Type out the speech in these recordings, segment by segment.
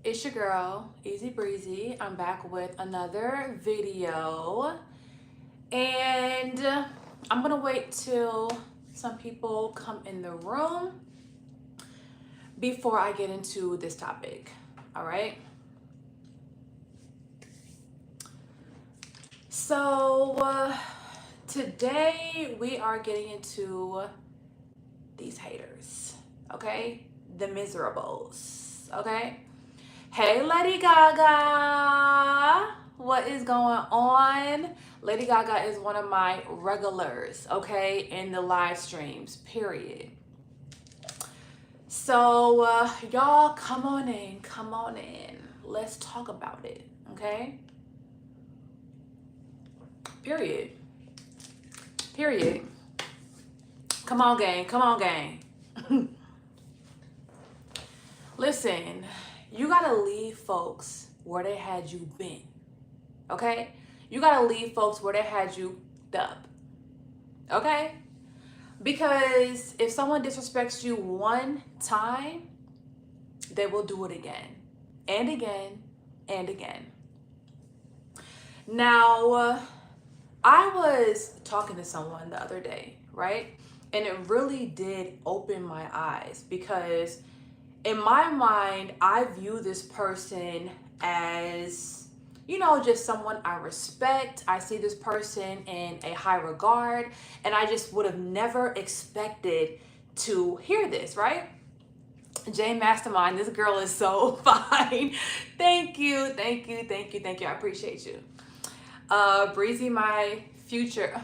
It's your girl, Easy Breezy. I'm back with another video, and I'm gonna wait till some people come in the room before I get into this topic. All right. So today we are getting into these haters. Okay, the miserables. Okay. Hey, Lady Gaga, what is going on? Lady Gaga is one of my regulars, okay, in the live streams, period. So, y'all, come on in, come on in. Let's talk about it, okay? Period. Period. Come on, gang, come on, gang. Listen. You gotta leave folks where they had you been, okay? You gotta leave folks where they had you up, okay? Because if someone disrespects you one time, they will do it again and again and again. Now, I was talking to someone the other day, right? And it really did open my eyes because in my mind, I view this person as, you know, just someone I respect. I see this person in a high regard, and I just would have never expected to hear this, right? Jane Mastermind, this girl is so fine. Thank you, thank you, thank you, thank you. I appreciate you. Breezy, my future.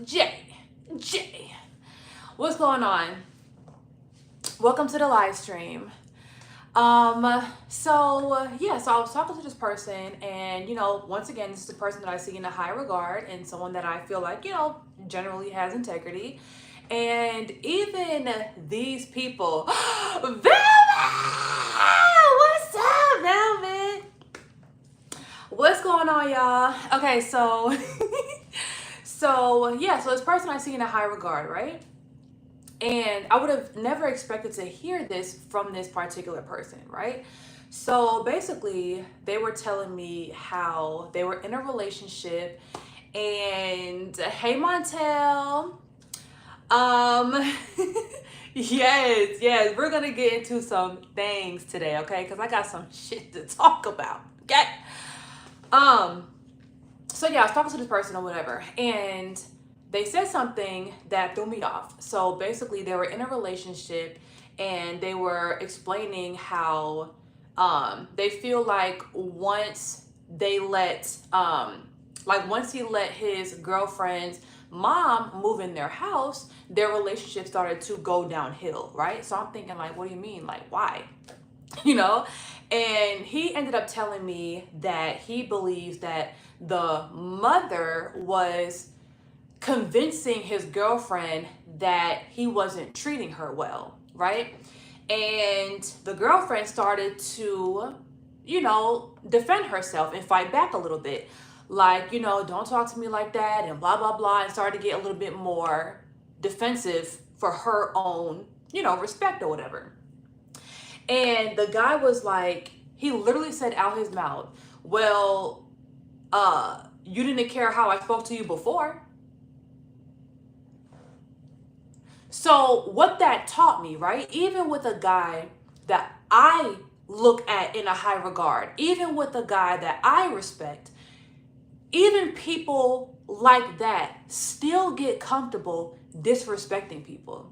Jay, what's going on? Welcome to the live stream. So I was talking to this person, and once again, this is a person that I see in a high regard and someone that I feel like, generally has integrity. And even these people, Velvet! What's up, Velvet? What's going on, y'all? Okay, so so this person I see in a high regard, right? And I would have never expected to hear this from this particular person, right? So basically, they were telling me how they were in a relationship, and hey, Montel, yes, we're gonna get into some things today, okay? Because I got some shit to talk about, okay? So I was talking to this person or whatever, and they said something that threw me off. So basically, they were in a relationship, and they were explaining how they feel like once he let his girlfriend's mom move in their house, their relationship started to go downhill, right? So I'm thinking, like, what do you mean? Like, why? And he ended up telling me that he believes that the mother was convincing his girlfriend that he wasn't treating her well, right? And the girlfriend started to, defend herself and fight back a little bit. Like, don't talk to me like that and blah, blah, blah. And started to get a little bit more defensive for her own, respect or whatever. And the guy was like, he literally said out his mouth, well, you didn't care how I spoke to you before. So what that taught me, right? Even with a guy that I look at in a high regard, even with a guy that I respect, even people like that still get comfortable disrespecting people.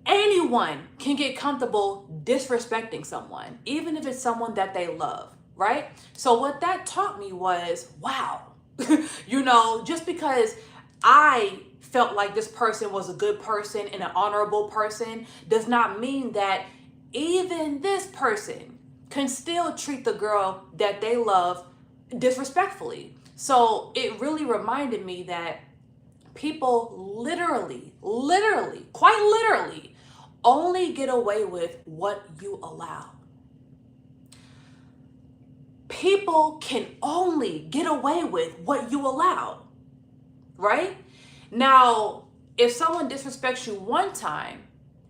Anyone can get comfortable disrespecting someone, even if it's someone that they love, right? So what that taught me was, wow, just because I felt like this person was a good person and an honorable person does not mean that even this person can still treat the girl that they love disrespectfully. So it really reminded me that people literally, quite literally, only get away with what you allow. People can only get away with what you allow, right? Now, if someone disrespects you one time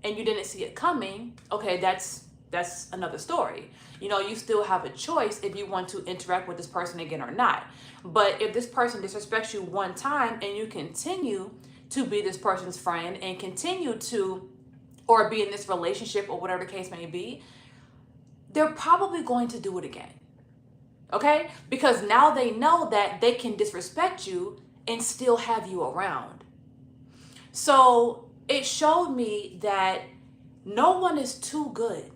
and you didn't see it coming, okay, that's that's another story. You know, you still have a choice if you want to interact with this person again or not. But if this person disrespects you one time and you continue to be this person's friend and continue to, or be in this relationship or whatever the case may be, they're probably going to do it again. Okay? Because now they know that they can disrespect you and still have you around. So it showed me that no one is too good.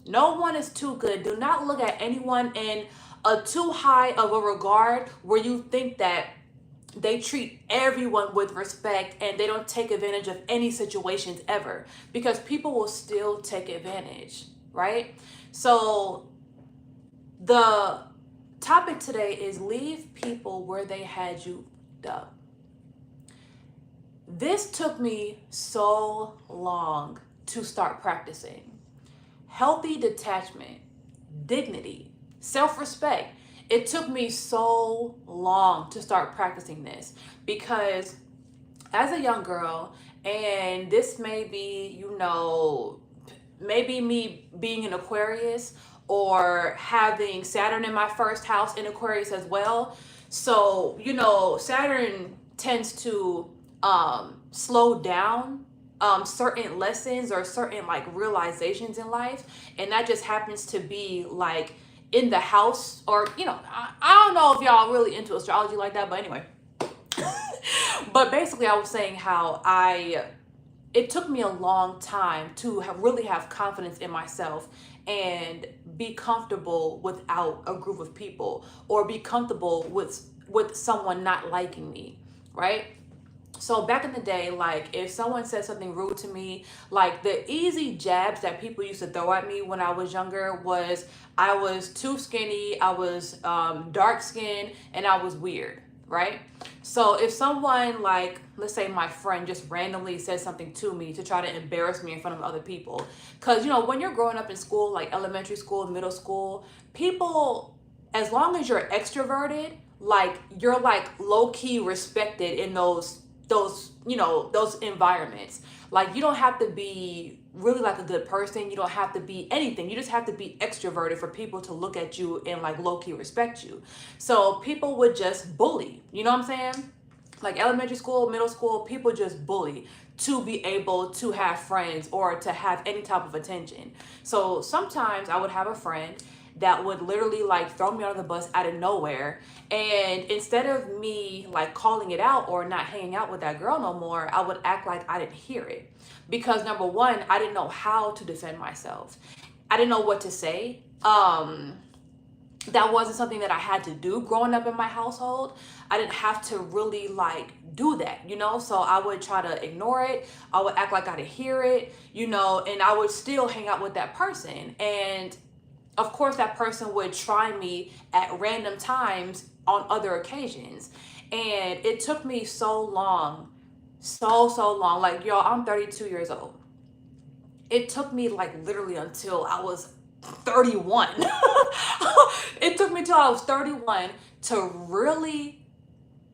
No one is too good. Do not look at anyone in a too high of a regard where you think that they treat everyone with respect and they don't take advantage of any situations ever, because people will still take advantage, right? So the topic today is leave people where they had you up. This took me so long to start practicing. Healthy detachment, dignity, self-respect. It took me so long to start practicing this because as a young girl, and this may be, you know, maybe me being an Aquarius or having Saturn in my first house in Aquarius as well. So, you know, Saturn tends to slow down certain lessons or certain like realizations in life. And that just happens to be like in the house, or, you know, I don't know if y'all really into astrology like that, but anyway. But basically I was saying how it took me a long time to really have confidence in myself and be comfortable without a group of people, or be comfortable with someone not liking me, right? So back in the day, like if someone said something rude to me, like the easy jabs that people used to throw at me when I was younger was I was too skinny, I was dark skinned, and I was weird, right? So if someone, like, let's say my friend just randomly says something to me to try to embarrass me in front of other people, because, you know, when you're growing up in school, like elementary school, middle school, people, as long as you're extroverted, like you're like low-key respected in those you know, those environments. Like you don't have to be really like a good person, you don't have to be anything, you just have to be extroverted for people to look at you and like low-key respect you. So people would just bully, you know what I'm saying? Like elementary school, middle school, people just bully to be able to have friends or to have any type of attention. So sometimes I would have a friend that would literally like throw me under the bus out of nowhere, and instead of me like calling it out or not hanging out with that girl no more, I would act like I didn't hear it, because number one, I didn't know how to defend myself. I didn't know what to say. That wasn't something that I had to do growing up in my household. I didn't have to really like do that, you know? So I would try to ignore it. I would act like I didn't hear it, you know, and I would still hang out with that person. And of course, that person would try me at random times on other occasions. And it took me so long, so long. Like, y'all, I'm 32 years old. It took me like literally until I was 31. It took me till I was 31 to really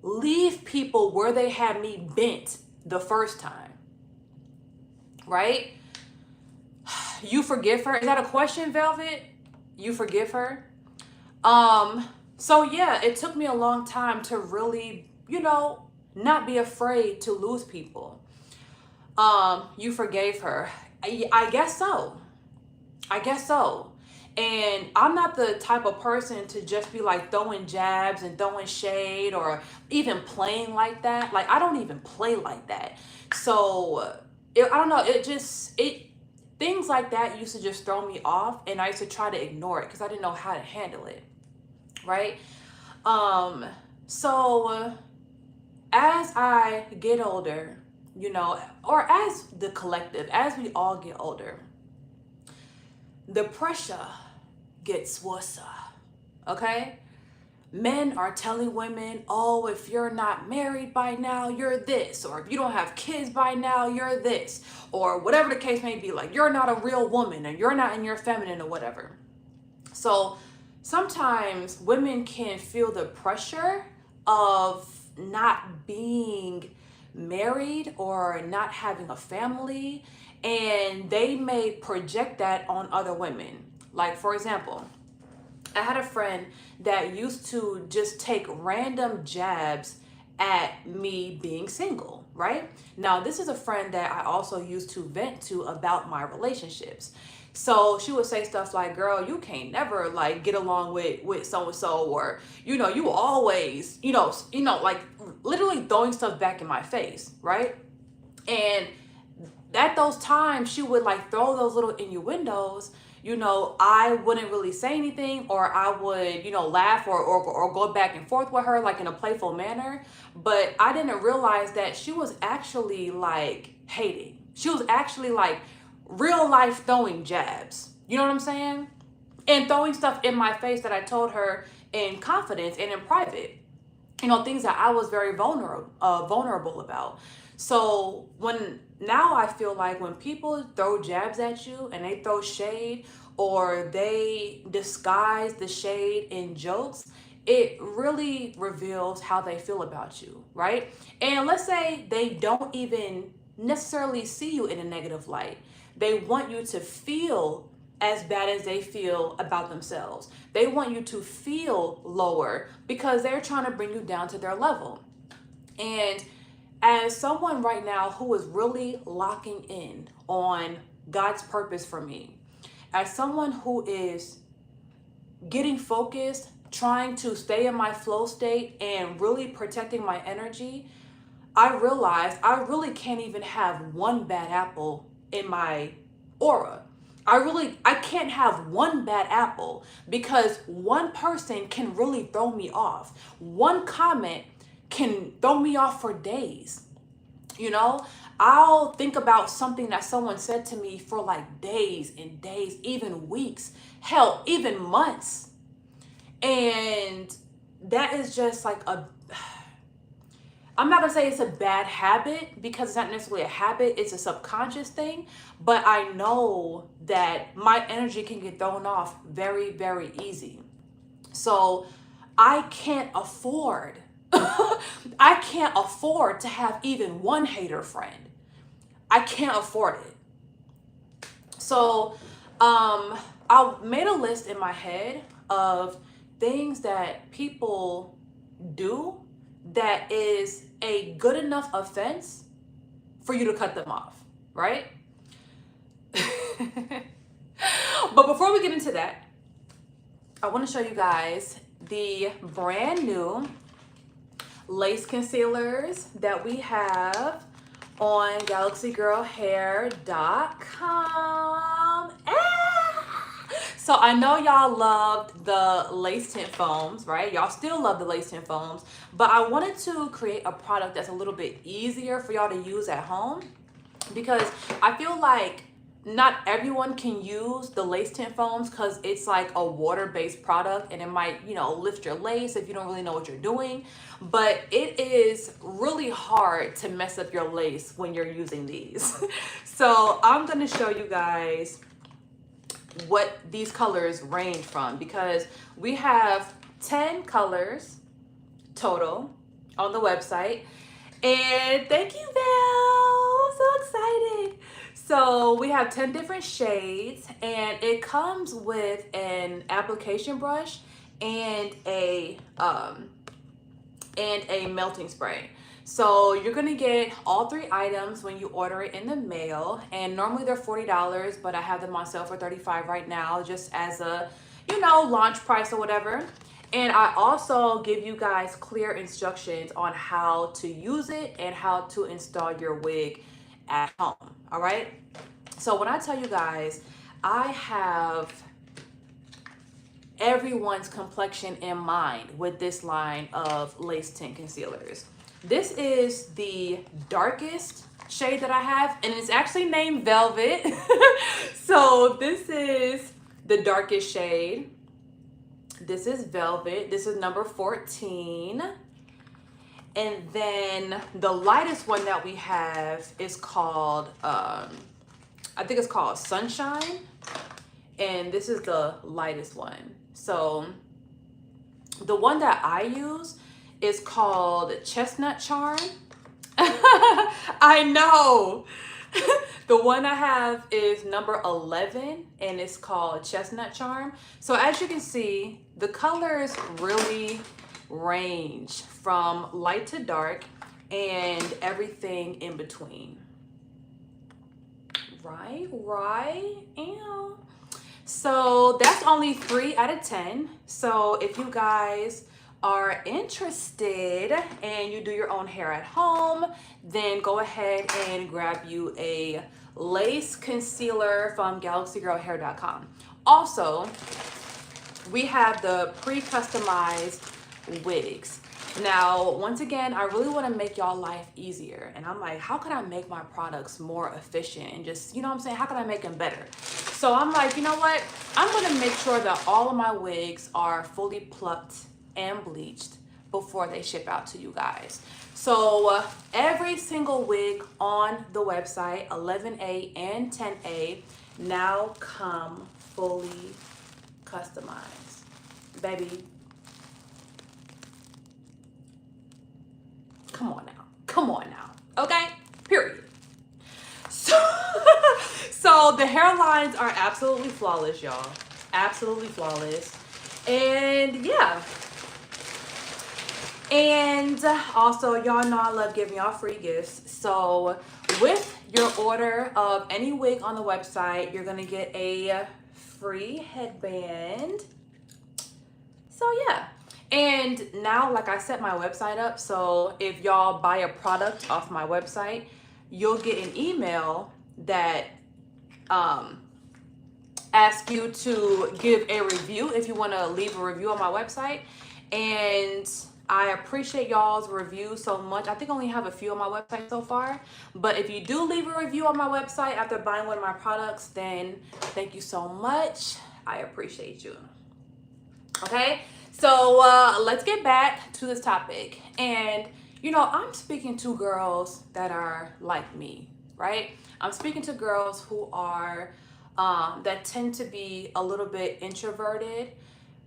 leave people where they had me bent the first time, right? You forgive her? Is that a question, Velvet? You forgive her? So yeah, it took me a long time to really, you know, not be afraid to lose people. You forgave her. I guess so. I guess so. And I'm not the type of person to just be like throwing jabs and throwing shade or even playing like that. Like, I don't even play like that. So I don't know. Things like that used to just throw me off, and I used to try to ignore it because I didn't know how to handle it, right? So as I get older, you know, or as the collective, as we all get older, the pressure gets worse, okay? Men are telling women, oh, if you're not married by now, you're this. Or if you don't have kids by now, you're this. Or whatever the case may be, like you're not a real woman and you're not in your feminine or whatever. So sometimes women can feel the pressure of not being married or not having a family. and they may project that on other women. Like, for example, I had a friend that used to just take random jabs at me being single, right? Now, this is a friend that I also used to vent to about my relationships. So she would say stuff like, girl, you can't never like get along with so and so, or you always, like literally throwing stuff back in my face, right? And at those times she would like throw those little innuendos. I wouldn't really say anything, or I would, laugh or go back and forth with her like in a playful manner. But I didn't realize that she was actually like hating. She was actually like real life throwing jabs. You know what I'm saying? And throwing stuff in my face that I told her in confidence and in private. Things that I was very vulnerable about. So now I feel like when people throw jabs at you and they throw shade, or they disguise the shade in jokes, it really reveals how they feel about you, right? And let's say they don't even necessarily see you in a negative light. They want you to feel as bad as they feel about themselves. They want you to feel lower because they're trying to bring you down to their level. And as someone right now who is really locking in on God's purpose for me, as someone who is getting focused, trying to stay in my flow state and really protecting my energy, I realized I really can't even have one bad apple in my aura. I can't have one bad apple, because one person can really throw me off. One comment can throw me off for days. I'll think about something that someone said to me for like days and days, even weeks, hell, even months. And that is just like I'm not gonna say it's a bad habit, because it's not necessarily a habit, it's a subconscious thing, but I know that my energy can get thrown off very, very easy. So I can't afford I can't afford to have even one hater friend. I can't afford it. So I made a list in my head of things that people do that is a good enough offense for you to cut them off, right? But before we get into that, I want to show you guys the brand new lace concealers that we have on galaxygirlhair.com. So I know y'all loved the lace tint foams, right? Y'all still love the lace tint foams, but I wanted to create a product that's a little bit easier for y'all to use at home, because I feel like not everyone can use the lace tint foams, because it's like a water-based product and it might, lift your lace if you don't really know what you're doing. But it is really hard to mess up your lace when you're using these. So I'm going to show you guys what these colors range from, because we have 10 colors total on the website. And thank you, Val. I'm so excited. So we have 10 different shades, and it comes with an application brush and a melting spray. So you're gonna get all 3 items when you order it in the mail, and normally they're $40, but I have them on sale for $35 right now, just as a launch price or whatever. And I also give you guys clear instructions on how to use it and how to install your wig at home. All right. So when I tell you guys, I have everyone's complexion in mind with this line of lace tint concealers. This is the darkest shade that I have, and it's actually named Velvet. So this is the darkest shade. This is Velvet. This is number 14. And then the lightest one that we have is called, I think it's called Sunshine. And this is the lightest one. So the one that I use is called Chestnut Charm. I know. The one I have is number 11 and it's called Chestnut Charm. So as you can see, the colors really range from light to dark and everything in between. Right. Ew. So that's only 3 out of 10. So if you guys are interested and you do your own hair at home, then go ahead and grab you a lace concealer from galaxygirlhair.com. Also, we have the pre-customized wigs. Now, once again, I really want to make y'all life easier. And I'm like, how can I make my products more efficient and just, you know what I'm saying? How can I make them better? So I'm like, you know what? I'm going to make sure that all of my wigs are fully plucked and bleached before they ship out to you guys. So every single wig on the website, 11A and 10A, now come fully customized. Baby, come on now, okay? Period. So the hairlines are absolutely flawless, y'all. Absolutely flawless. And yeah. And also, y'all know I love giving y'all free gifts. So with your order of any wig on the website, you're gonna get a free headband. So yeah. And now, like I set my website up, so if y'all buy a product off my website, you'll get an email that asks you to give a review if you want to leave a review on my website. And I appreciate y'all's reviews so much. I think I only have a few on my website so far, but if you do leave a review on my website after buying one of my products, then thank you so much. I appreciate you. Okay, so let's get back to this topic. And you know, I'm speaking to girls that are like me, right? I'm speaking to girls who are that tend to be a little bit introverted,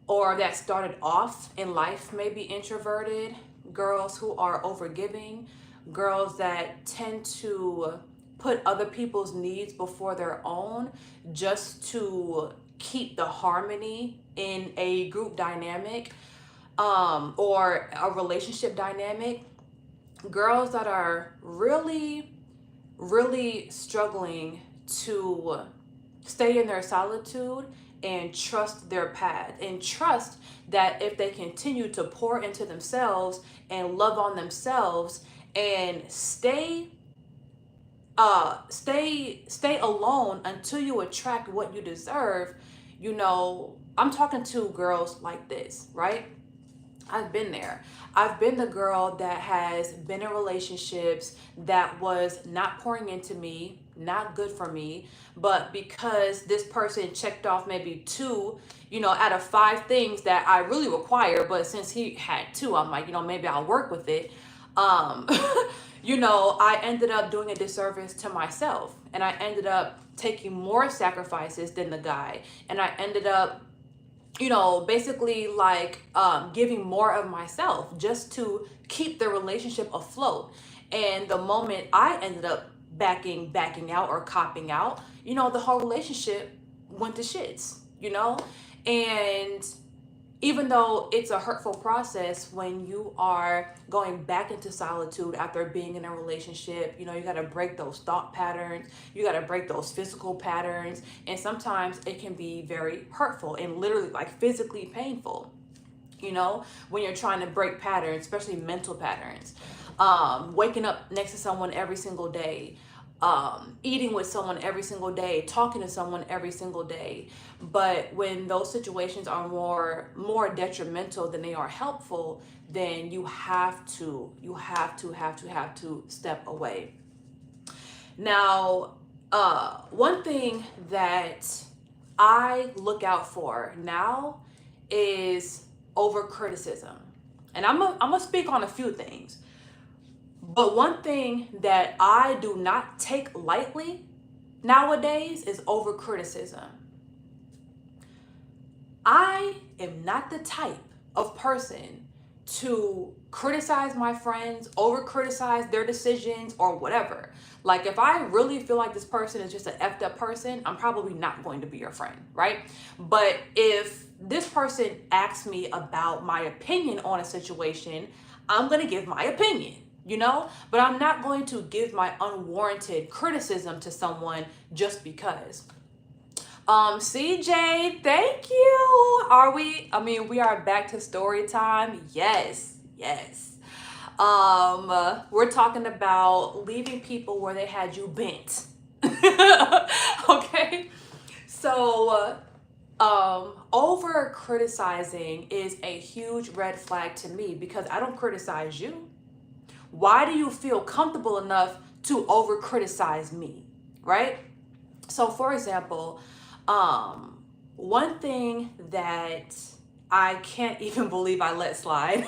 or that started off in life maybe introverted, girls who are overgiving, girls that tend to put other people's needs before their own just to keep the harmony in a group dynamic or a relationship dynamic. Girls that are really struggling to stay in their solitude and trust their path, and trust that if they continue to pour into themselves and love on themselves and stay alone until you attract what you deserve. You know, I'm talking to girls like this, right? I've been there. I've been the girl that has been in relationships that was not pouring into me, not good for me, but because this person checked off maybe 2, you know, out of 5 things that I really require, but since he had 2, I'm like, you know, maybe I'll work with it. You know, I ended up doing a disservice to myself, and I ended up taking more sacrifices than the guy, and I ended up, you know, basically like giving more of myself just to keep the relationship afloat. And the moment I ended up backing out or copping out, you know, the whole relationship went to shits, you know. And even though it's a hurtful process when you are going back into solitude after being in a relationship, you know, you got to break those thought patterns, you got to break those physical patterns, and sometimes it can be very hurtful and literally like physically painful, you know, when you're trying to break patterns, especially mental patterns. Waking up next to someone every single day, eating with someone every single day, talking to someone every single day. But when those situations are more detrimental than they are helpful, then you have to step away. Now, one thing that I look out for now is over criticism. And I'm gonna speak on a few things. But one thing that I do not take lightly nowadays is over criticism. I am not the type of person to criticize my friends, over criticize their decisions or whatever. Like if I really feel like this person is just an effed up person, I'm probably not going to be your friend, right? But if this person asks me about my opinion on a situation, I'm going to give my opinion, you know? But I'm not going to give my unwarranted criticism to someone just because. CJ, thank you. We are back to story time. Yes. We're talking about leaving people where they had you bent. Okay. So, over criticizing is a huge red flag to me because I don't criticize you. Why do you feel comfortable enough to over criticize me? Right? So, for example, one thing that I can't even believe I let slide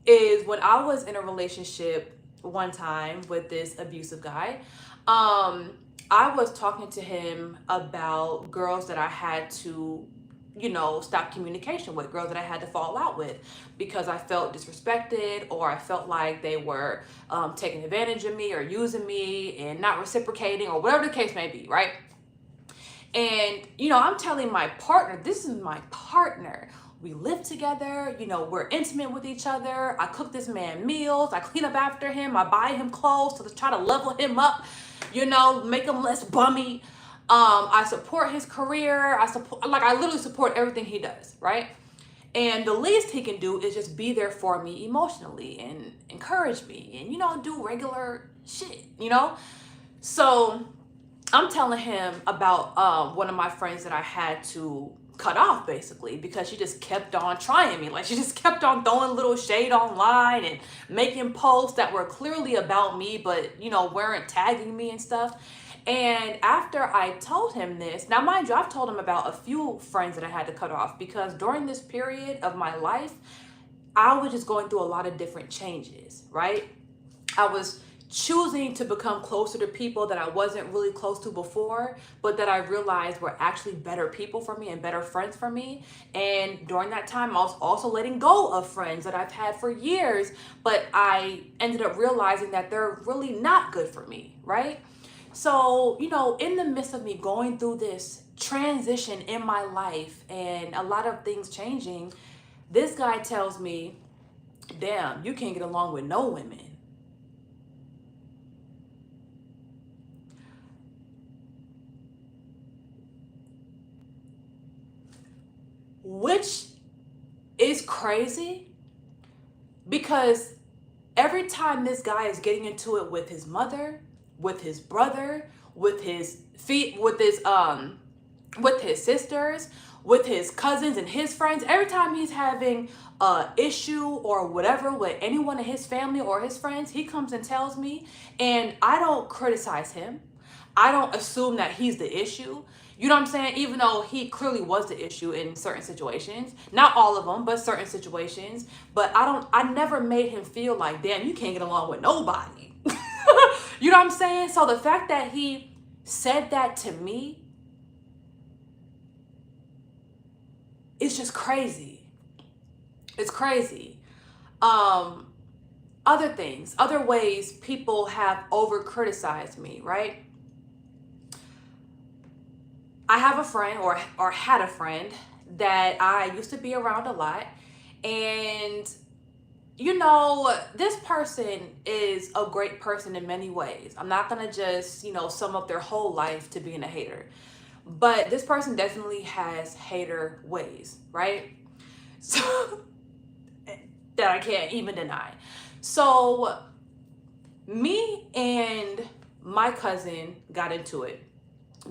is when I was in a relationship one time with this abusive guy, I was talking to him about girls that I had to, stop communication with, girls that I had to fall out with because I felt disrespected or I felt like they were taking advantage of me or using me and not reciprocating or whatever the case may be, right? And, I'm telling my partner, this is my partner. We live together, we're intimate with each other. I cook this man meals. I clean up after him. I buy him clothes to try to level him up, make him less bummy. I support his career. I literally support everything he does, right? And the least he can do is just be there for me emotionally and encourage me and, do regular shit, So I'm telling him about one of my friends that I had to cut off basically because she just kept on trying me. Like she just kept on throwing little shade online and making posts that were clearly about me, but weren't tagging me and stuff. And after I told him this, now mind you, I've told him about a few friends that I had to cut off because during this period of my life, I was just going through a lot of different changes, right? I was choosing to become closer to people that I wasn't really close to before, but that I realized were actually better people for me and better friends for me. And during that time, I was also letting go of friends that I've had for years, but I ended up realizing that they're really not good for me, right? So, in the midst of me going through this transition in my life and a lot of things changing, this guy tells me, damn, you can't get along with no women. Which is crazy because every time this guy is getting into it with his mother, with his brother, with his sisters, with his cousins and his friends, every time he's having a issue or whatever with anyone in his family or his friends, he comes and tells me, and I don't criticize him. I don't assume that he's the issue. You know what I'm saying? Even though he clearly was the issue in certain situations. Not all of them, but certain situations. But I never made him feel like, damn, you can't get along with nobody. You know what I'm saying? So the fact that he said that to me is just crazy. It's crazy. Other ways people have over criticized me, right? I have a friend or had a friend that I used to be around a lot. And, this person is a great person in many ways. I'm not going to just, sum up their whole life to being a hater. But this person definitely has hater ways, right? So, that I can't even deny. So, me and my cousin got into it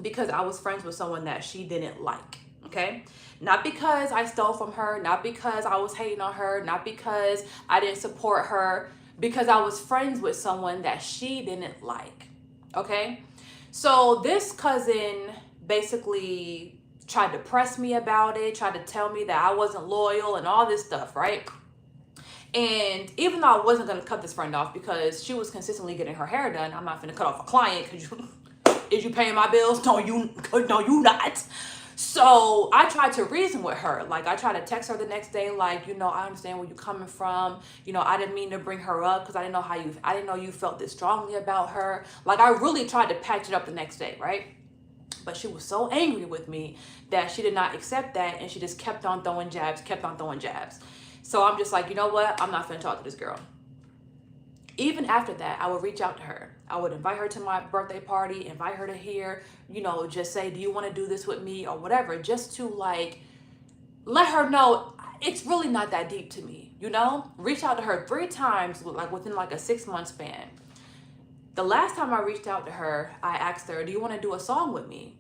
because I was friends with someone that she didn't like, okay? Not because I stole from her, not because I was hating on her, not because I didn't support her, because I was friends with someone that she didn't like, okay? So this cousin basically tried to press me about it, tried to tell me that I wasn't loyal and all this stuff, right? And even though I wasn't going to cut this friend off because she was consistently getting her hair done, I'm not going to cut off a client because is you paying my bills? No, you not. So I tried to reason with her. Like, I tried to text her the next day, like, I understand where you're coming from. I didn't mean to bring her up because I didn't know you felt this strongly about her. Like, I really tried to patch it up the next day, right? But she was so angry with me that she did not accept that, and she just kept on throwing jabs, kept on throwing jabs. So I'm just like, you know what? I'm not finna talk to this girl. Even after that, I would reach out to her. I would invite her to my birthday party, invite her to here, just say, do you want to do this with me or whatever, just to like let her know it's really not that deep to me, Reach out to her 3 times, like within like a 6-month span. The last time I reached out to her, I asked her, do you want to do a song with me?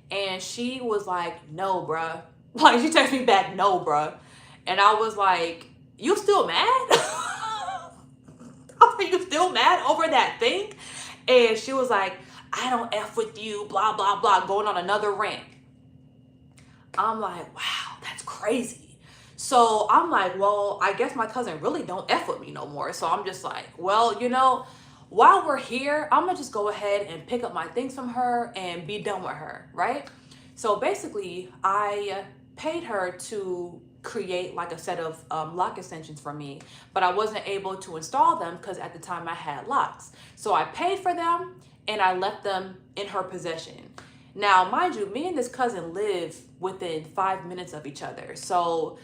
And she was like, no, bruh. Like, she texted me back, no, bruh. And I was like, you still mad? Are you still mad over that thing? And she was like, I don't F with you, blah, blah, blah, going on another rant. I'm like, wow, that's crazy. So I'm like, well, I guess my cousin really don't F with me no more. So I'm just like, well, while we're here, I'm gonna just go ahead and pick up my things from her and be done with her, right? So basically, I paid her to create like a set of lock extensions for me, but I wasn't able to install them because at the time I had locks. So I paid for them and I left them in her possession. Now, mind you, me and this cousin live within 5 minutes of each other. So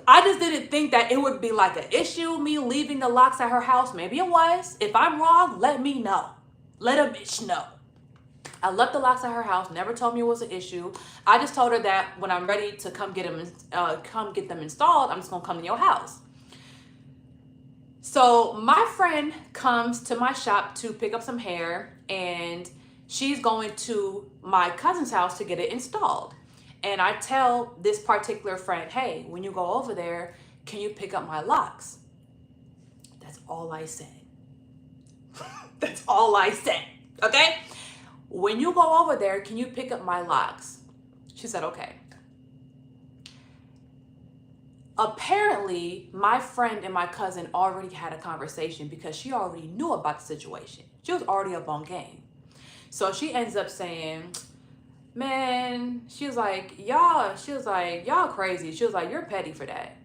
I just didn't think that it would be like an issue, me leaving the locks at her house. Maybe it was. If I'm wrong, let me know. Let a bitch know. I left the locks at her house, never told me it was an issue. I just told her that when I'm ready to come get them installed, I'm just gonna come to your house. So my friend comes to my shop to pick up some hair, and she's going to my cousin's house to get it installed. And I tell this particular friend, hey, when you go over there, can you pick up my locks? That's all I said. That's all I said, okay? When you go over there, can you pick up my locks? She said, okay. Apparently, my friend and my cousin already had a conversation because she already knew about the situation. She was already up on game. So she ends up saying, man, she was like, y'all crazy. She was like, you're petty for that.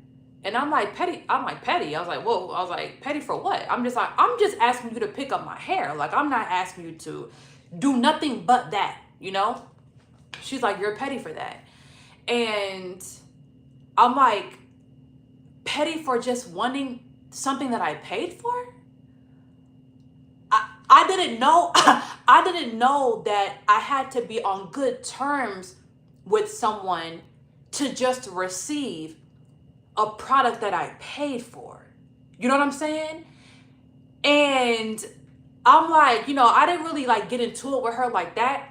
And I'm like, petty? I was like, whoa. I was like, petty for what? I'm just asking you to pick up my hair. Like, I'm not asking you to do nothing but that, She's like, you're petty for that. And I'm like, petty for just wanting something that I paid for? I didn't know I didn't know that I had to be on good terms with someone to just receive a product that I paid for. You know what I'm saying? And I'm like, I didn't really like get into it with her like that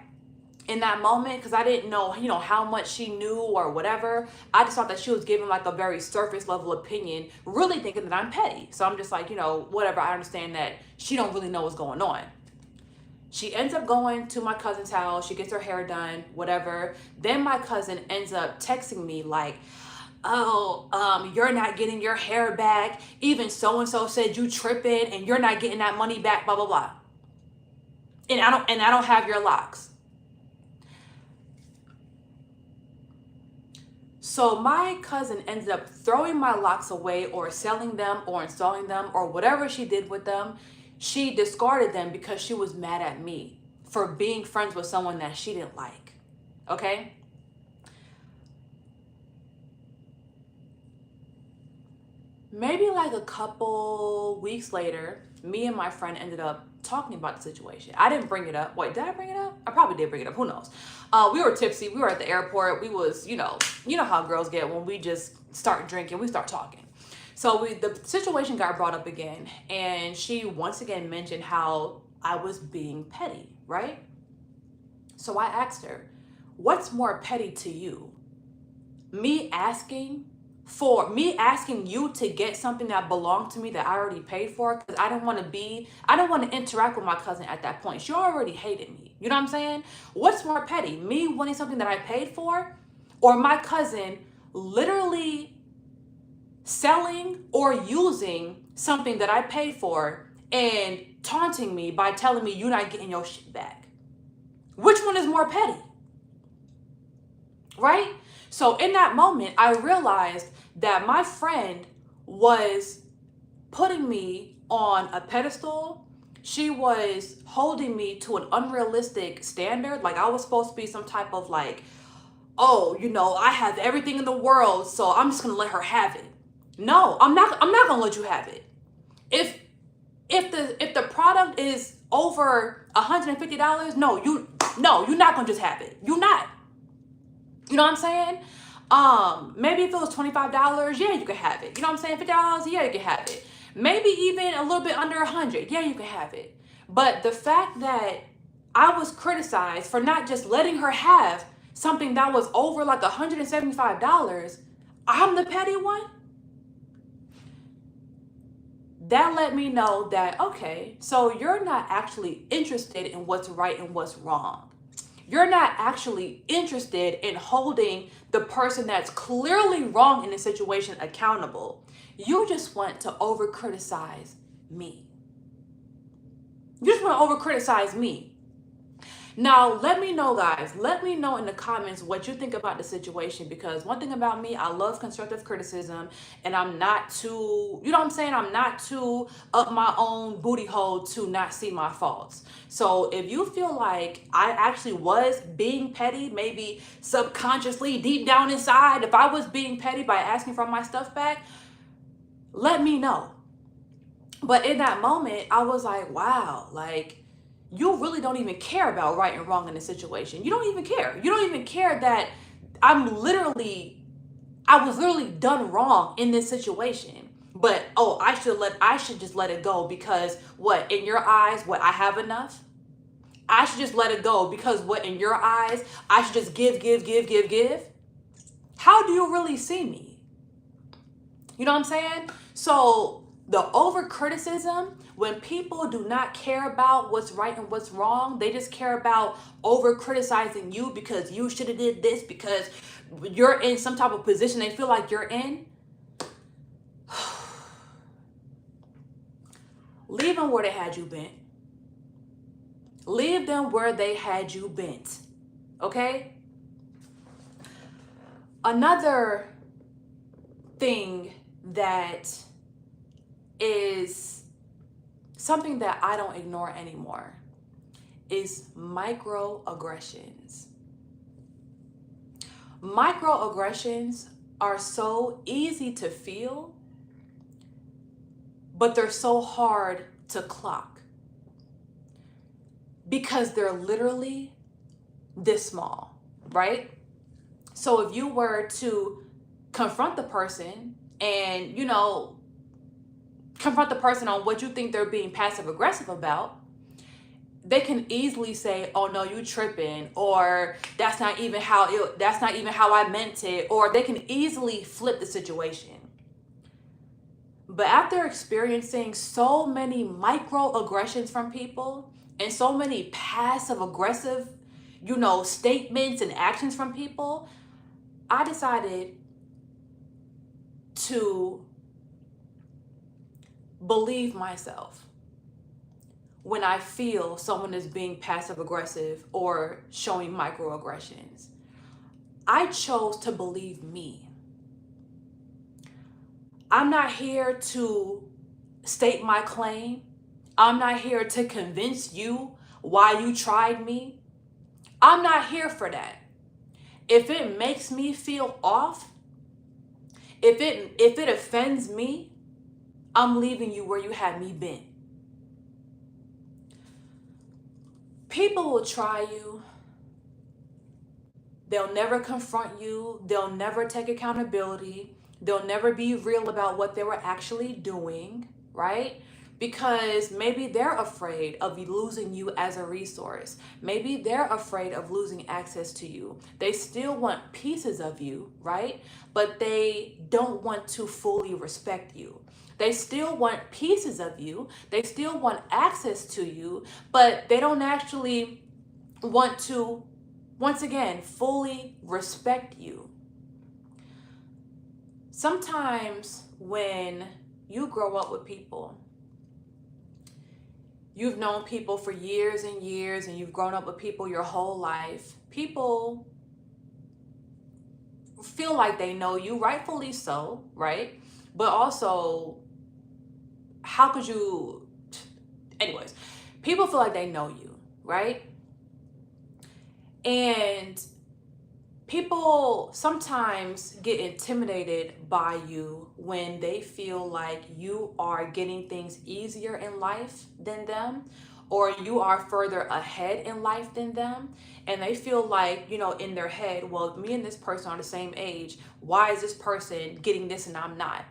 in that moment because I didn't know, how much she knew or whatever. I just thought that she was giving like a very surface level opinion, really thinking that I'm petty. So I'm just like, whatever. I understand that she don't really know what's going on. She ends up going to my cousin's house. She gets her hair done, whatever. Then my cousin ends up texting me like, oh, you're not getting your hair back. Even so-and-so said you tripping and you're not getting that money back, blah, blah, blah. And I don't have your locks. So my cousin ended up throwing my locks away or selling them or installing them or whatever she did with them. She discarded them because she was mad at me for being friends with someone that she didn't like. Okay? Maybe like a couple weeks later, me and my friend ended up talking about the situation. I didn't bring it up. Wait, did I bring it up? I probably did bring it up. Who knows? We were tipsy. We were at the airport. We was, you know how girls get when we just start drinking. We start talking. So the situation got brought up again, and she once again mentioned how I was being petty, right? So I asked her, what's more petty to you? Me asking you to get something that belonged to me that I already paid for, because I don't want to interact with my cousin at that point. She already hated me. You know what I'm saying? What's more petty? Me wanting something that I paid for, or my cousin literally selling or using something that I paid for and taunting me by telling me you're not getting your shit back? Which one is more petty? right? So in that moment, I realized that my friend was putting me on a pedestal. She was holding me to an unrealistic standard. Like I was supposed to be some type of like, oh, you know, I have everything in the world, so I'm just gonna let her have it. No, I'm not gonna let you have it. If the product is over $150, you're not gonna just have it. You're not. You know what I'm saying? Maybe if it was $25, yeah, you could have it. You know what I'm saying? $50, yeah, you could have it. Maybe even a little bit under 100, yeah, you could have it. But the fact that I was criticized for not just letting her have something that was over like $175, I'm the petty one. That let me know that, okay, so you're not actually interested in what's right and what's wrong. You're not actually interested in holding the person that's clearly wrong in the situation accountable. You just want to over criticize me. You just want to over criticize me. Now, let me know, guys. Let me know in the comments what you think about the situation, because one thing about me, I love constructive criticism, and I'm not too, you know what I'm saying? I'm not too up my own booty hole to not see my faults. So if you feel like I actually was being petty, maybe subconsciously, deep down inside, if I was being petty by asking for my stuff back, let me know. But in that moment, I was like, wow, like, you really don't even care about right and wrong in the situation. You don't even care. You don't even care that I was literally done wrong in this situation. But oh, I should just let it go because what, in your eyes, what, I have enough? I should just let it go because what, in your eyes, I should just give. How do you really see me? You know what I'm saying? So the over criticism, when people do not care about what's right and what's wrong, they just care about over criticizing you because you should have did this, because you're in some type of position they feel like you're in. Leave them where they had you bent. Leave them where they had you bent. Okay? Another thing that is something that I don't ignore anymore is microaggressions. Microaggressions are so easy to feel, but they're so hard to clock because they're literally this small, right? So if you were to confront the person and, you know, confront the person on what you think they're being passive aggressive about, they can easily say, oh no, you tripping, or that's not even how I meant it, or they can easily flip the situation. But after experiencing so many microaggressions from people and so many passive aggressive, you know, statements and actions from people, I decided to believe myself when I feel someone is being passive aggressive or showing microaggressions. I chose to believe me. I'm not here to state my claim. I'm not here to convince you why you tried me. I'm not here for that. If it makes me feel off, if it offends me, I'm leaving you where you had me bent. People will try you. They'll never confront you. They'll never take accountability. They'll never be real about what they were actually doing, right? Because maybe they're afraid of losing you as a resource. Maybe they're afraid of losing access to you. They still want pieces of you, right? But they don't want to fully respect you. They still want pieces of you. They still want access to you, but they don't actually want to, once again, fully respect you. Sometimes when you grow up with people, you've known people for years and years, and you've grown up with people your whole life, people feel like they know you, rightfully so, right? But also, how could you, anyways, people feel like they know you, right? And people sometimes get intimidated by you when they feel like you are getting things easier in life than them, or you are further ahead in life than them. And they feel like, you know, in their head, well, me and this person are the same age. Why is this person getting this and I'm not?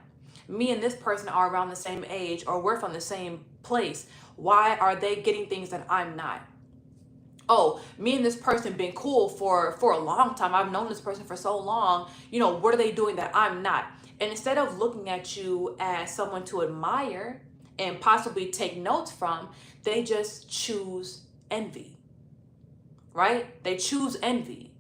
Me and this person are around the same age, or we're from the same place. Why are they getting things that I'm not? Oh, me and this person been cool for a long time. I've known this person for so long. You know, what are they doing that I'm not? And instead of looking at you as someone to admire and possibly take notes from, they just choose envy, right? They choose envy.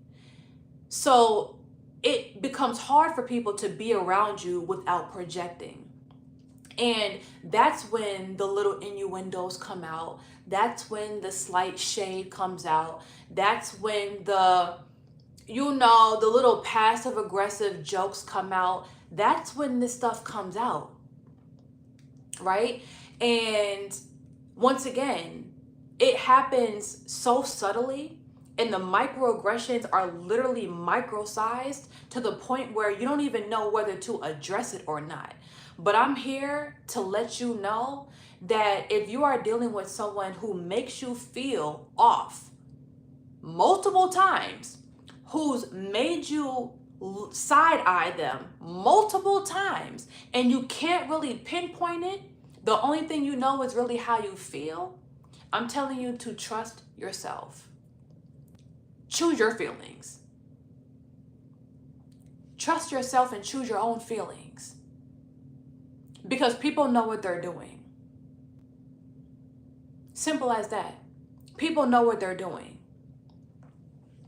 So it becomes hard for people to be around you without projecting. And that's when the little innuendos come out. That's when the slight shade comes out. That's when the, you know, the little passive aggressive jokes come out. That's when this stuff comes out, right? And once again, it happens so subtly, and the microaggressions are literally micro-sized to the point where you don't even know whether to address it or not. But I'm here to let you know that if you are dealing with someone who makes you feel off multiple times, who's made you side-eye them multiple times, and you can't really pinpoint it, the only thing you know is really how you feel, I'm telling you to trust yourself. Choose your feelings. Trust yourself and choose your own feelings. Because people know what they're doing. Simple as that. People know what they're doing.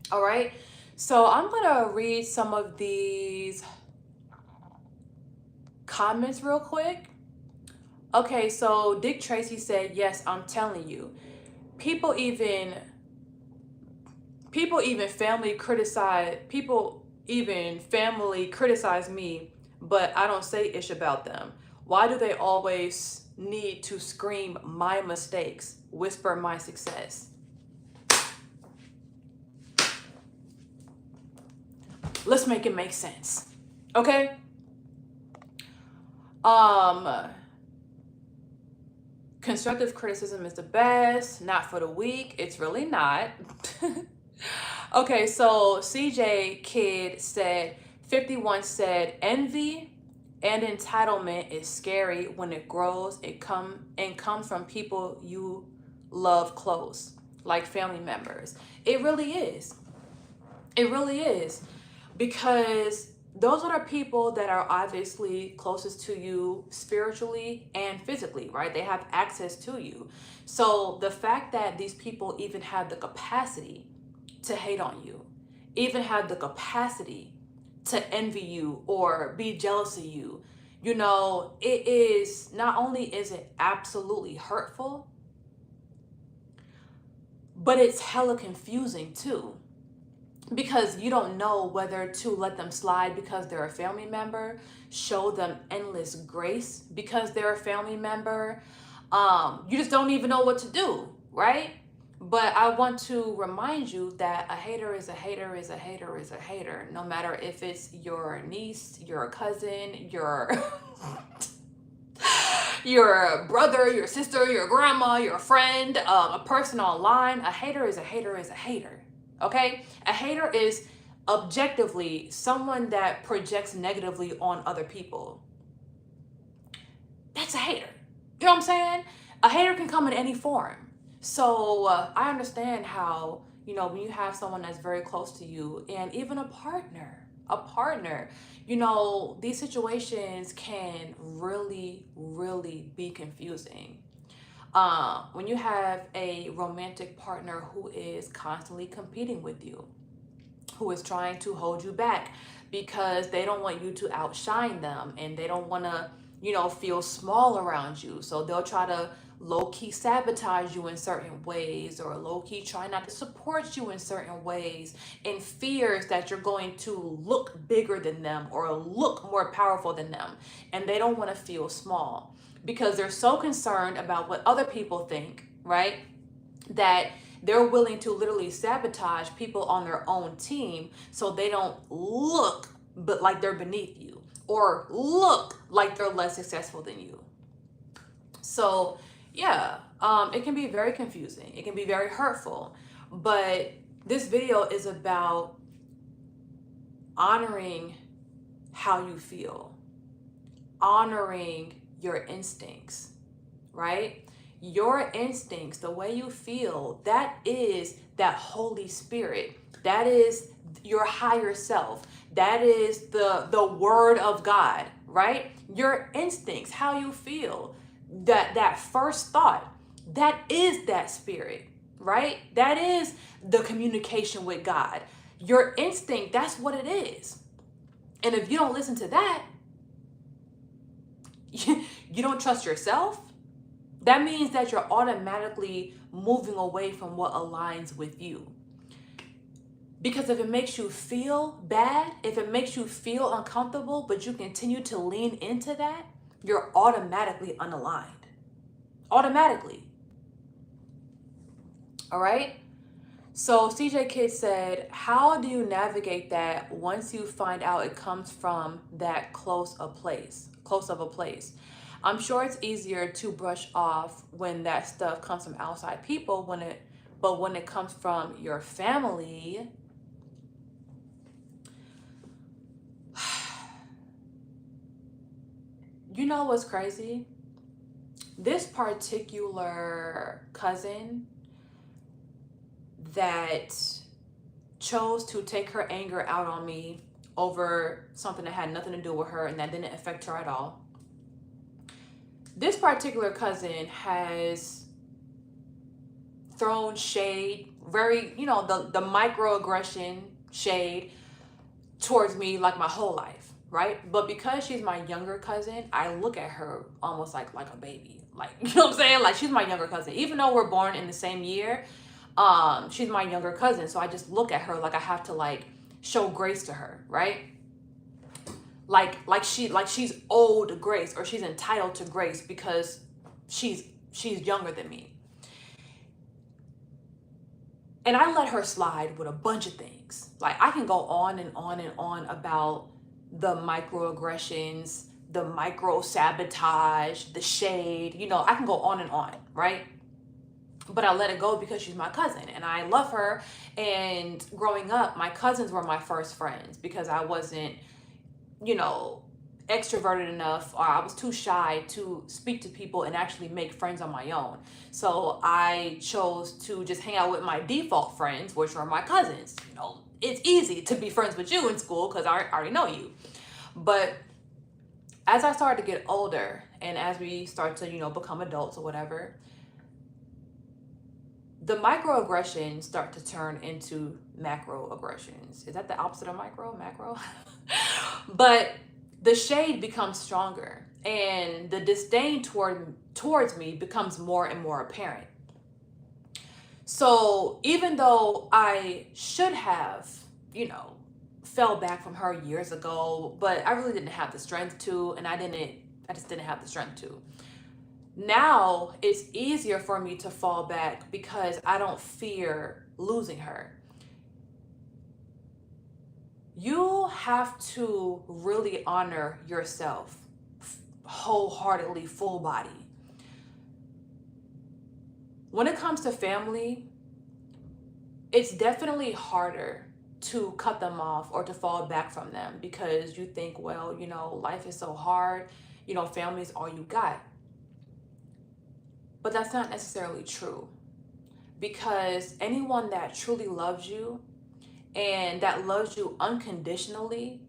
All right? So I'm going to read some of these comments real quick. Okay, so Dick Tracy said, yes, I'm telling you. People even family criticize me, but I don't say ish about them. Why do they always need to scream my mistakes, whisper my success? Let's make it make sense. Okay? Constructive criticism is the best, not for the weak. It's really not. Okay, so CJ Kid said, 51 said, envy and entitlement is scary when it grows. It comes from people you love close, like family members. It really is. It really is. Because those are the people that are obviously closest to you spiritually and physically, right? They have access to you. So the fact that these people even have the capacity to hate on you, even have the capacity to envy you or be jealous of you, you know, it is, not only is it absolutely hurtful, but it's hella confusing too. Because you don't know whether to let them slide because they're a family member, show them endless grace because they're a family member. You just don't even know what to do, right? But I want to remind you that a hater is a hater is a hater is a hater. No matter if it's your niece, your cousin, your your brother, your sister, your grandma, your friend, a person online, a hater is a hater is a hater. Okay? A hater is objectively someone that projects negatively on other people. That's a hater. You know what I'm saying? A hater can come in any form. So I understand how, you know, when you have someone that's very close to you, and even a partner, you know, these situations can really, really be confusing. When you have a romantic partner who is constantly competing with you, who is trying to hold you back because they don't want you to outshine them, and they don't want to, you know, feel small around you. So they'll try to low-key sabotage you in certain ways, or low-key try not to support you in certain ways, and fears that you're going to look bigger than them or look more powerful than them. And they don't want to feel small because they're so concerned about what other people think, right? That they're willing to literally sabotage people on their own team so they don't look but like they're beneath you, or look like they're less successful than you. So yeah, it can be very confusing. It can be very hurtful. But this video is about honoring how you feel, honoring your instincts, right? Your instincts, the way you feel, that is that Holy Spirit. That is your higher self. That is the word of God, right? Your instincts, how you feel, that first thought, that is that spirit, right? That is the communication with God. Your instinct, that's what it is. And if you don't listen to that, you don't trust yourself, that means that you're automatically moving away from what aligns with you. Because if it makes you feel bad, if it makes you feel uncomfortable, but you continue to lean into that, you're automatically unaligned. Automatically. All right? So CJ Kid said, how do you navigate that once you find out it comes from that close of a place? I'm sure it's easier to brush off when that stuff comes from outside people, but when it comes from your family, you know what's crazy? This particular cousin that chose to take her anger out on me over something that had nothing to do with her and that didn't affect her at all. This particular cousin has thrown shade, very, the microaggression shade towards me like my whole life, right? But because she's my younger cousin, I look at her almost like a baby. Like, you know what I'm saying? Like, she's my younger cousin. Even though we're born in the same year, she's my younger cousin. So I just look at her like I have to show grace to her, right? Like she's owed grace, or she's entitled to grace because she's younger than me. And I let her slide with a bunch of things. Like, I can go on and on and on about the microaggressions, the micro sabotage, the shade, I can go on and on, right? But I let it go because she's my cousin and I love her. And growing up, my cousins were my first friends because I wasn't, extroverted enough, or I was too shy to speak to people and actually make friends on my own. So I chose to just hang out with my default friends, which are my cousins. It's easy to be friends with you in school because I already know you. But as I started to get older and as we start to, become adults or whatever, the microaggressions start to turn into macroaggressions. Is that the opposite of micro? Macro? But the shade becomes stronger and the disdain towards me becomes more and more apparent. So even though I should have, fell back from her years ago, but I really didn't have the strength to, and I just didn't have the strength to. Now it's easier for me to fall back because I don't fear losing her. You have to really honor yourself wholeheartedly, full body. When it comes to family, it's definitely harder to cut them off or to fall back from them because you think, well, life is so hard, family is all you got. But that's not necessarily true, because anyone that truly loves you and that loves you unconditionally,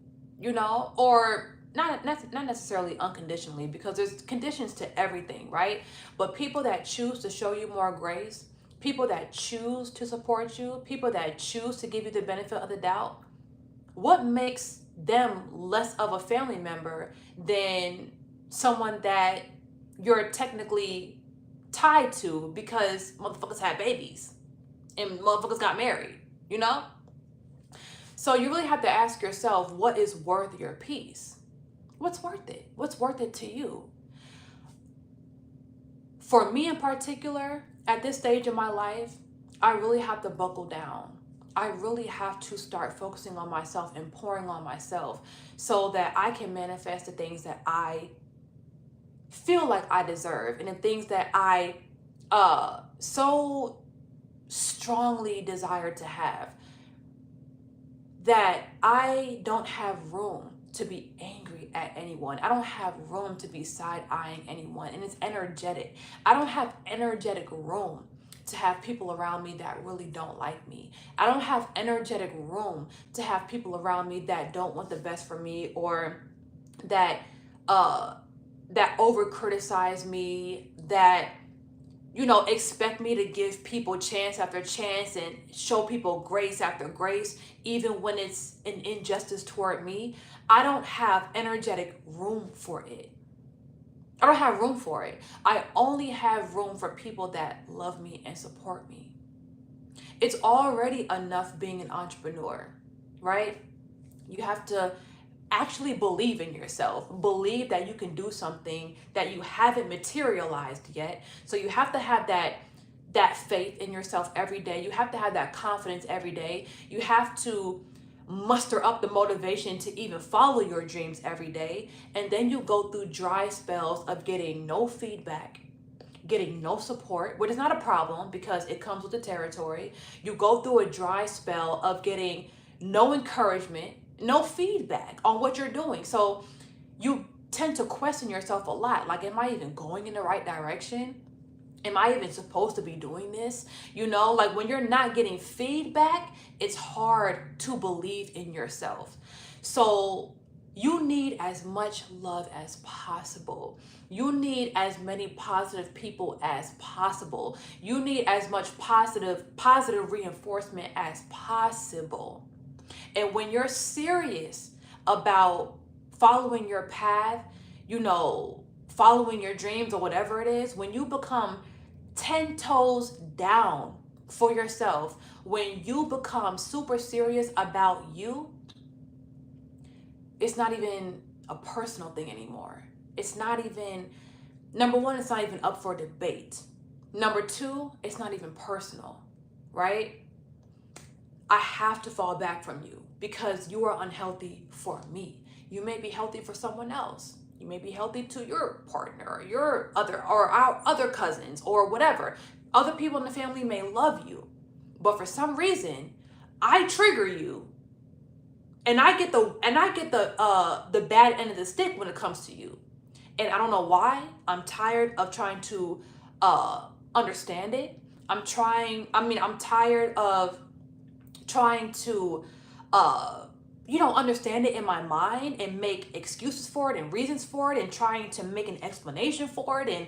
or not necessarily unconditionally, because there's conditions to everything, right? But people that choose to show you more grace, people that choose to support you, people that choose to give you the benefit of the doubt, what makes them less of a family member than someone that you're technically tied to because motherfuckers had babies and motherfuckers got married, you know? So you really have to ask yourself, what is worth your peace? What's worth it? What's worth it to you? For me in particular, at this stage in my life, I really have to buckle down. I really have to start focusing on myself and pouring on myself so that I can manifest the things that I feel like I deserve and the things that I so strongly desire to have, that I don't have room to be angry at anyone. I don't have room to be side-eyeing anyone. And it's energetic. I don't have energetic room to have people around me that really don't like me. I don't have energetic room to have people around me that don't want the best for me, or that over criticize me, that expect me to give people chance after chance and show people grace after grace, even when it's an injustice toward me. I don't have energetic room for it. I don't have room for it. I only have room for people that love me and support me. It's already enough being an entrepreneur, right? You have to actually believe in yourself. Believe that you can do something that you haven't materialized yet. So you have to have that faith in yourself every day. You have to have that confidence every day. You have to muster up the motivation to even follow your dreams every day. And then you go through dry spells of getting no feedback, getting no support, which is not a problem because it comes with the territory. You go through a dry spell of getting no encouragement, no feedback on what you're doing. So you tend to question yourself a lot. Like, am I even going in the right direction? Am I even supposed to be doing this? Like when you're not getting feedback, it's hard to believe in yourself. So you need as much love as possible. You need as many positive people as possible. You need as much positive reinforcement as possible. And when you're serious about following your path, following your dreams or whatever it is, when you become 10 toes down for yourself, when you become super serious about you, it's not even a personal thing anymore. It's not even, number one, it's not even up for debate. Number two, it's not even personal, right? I have to fall back from you because you are unhealthy for me. You may be healthy for someone else. You may be healthy to your partner or our other cousins or whatever. Other people in the family may love you, but for some reason, I trigger you, and I get the bad end of the stick when it comes to you, and I don't know why. I'm tired of trying to understand it. I'm tired of trying to understand it in my mind and make excuses for it and reasons for it and trying to make an explanation for it. And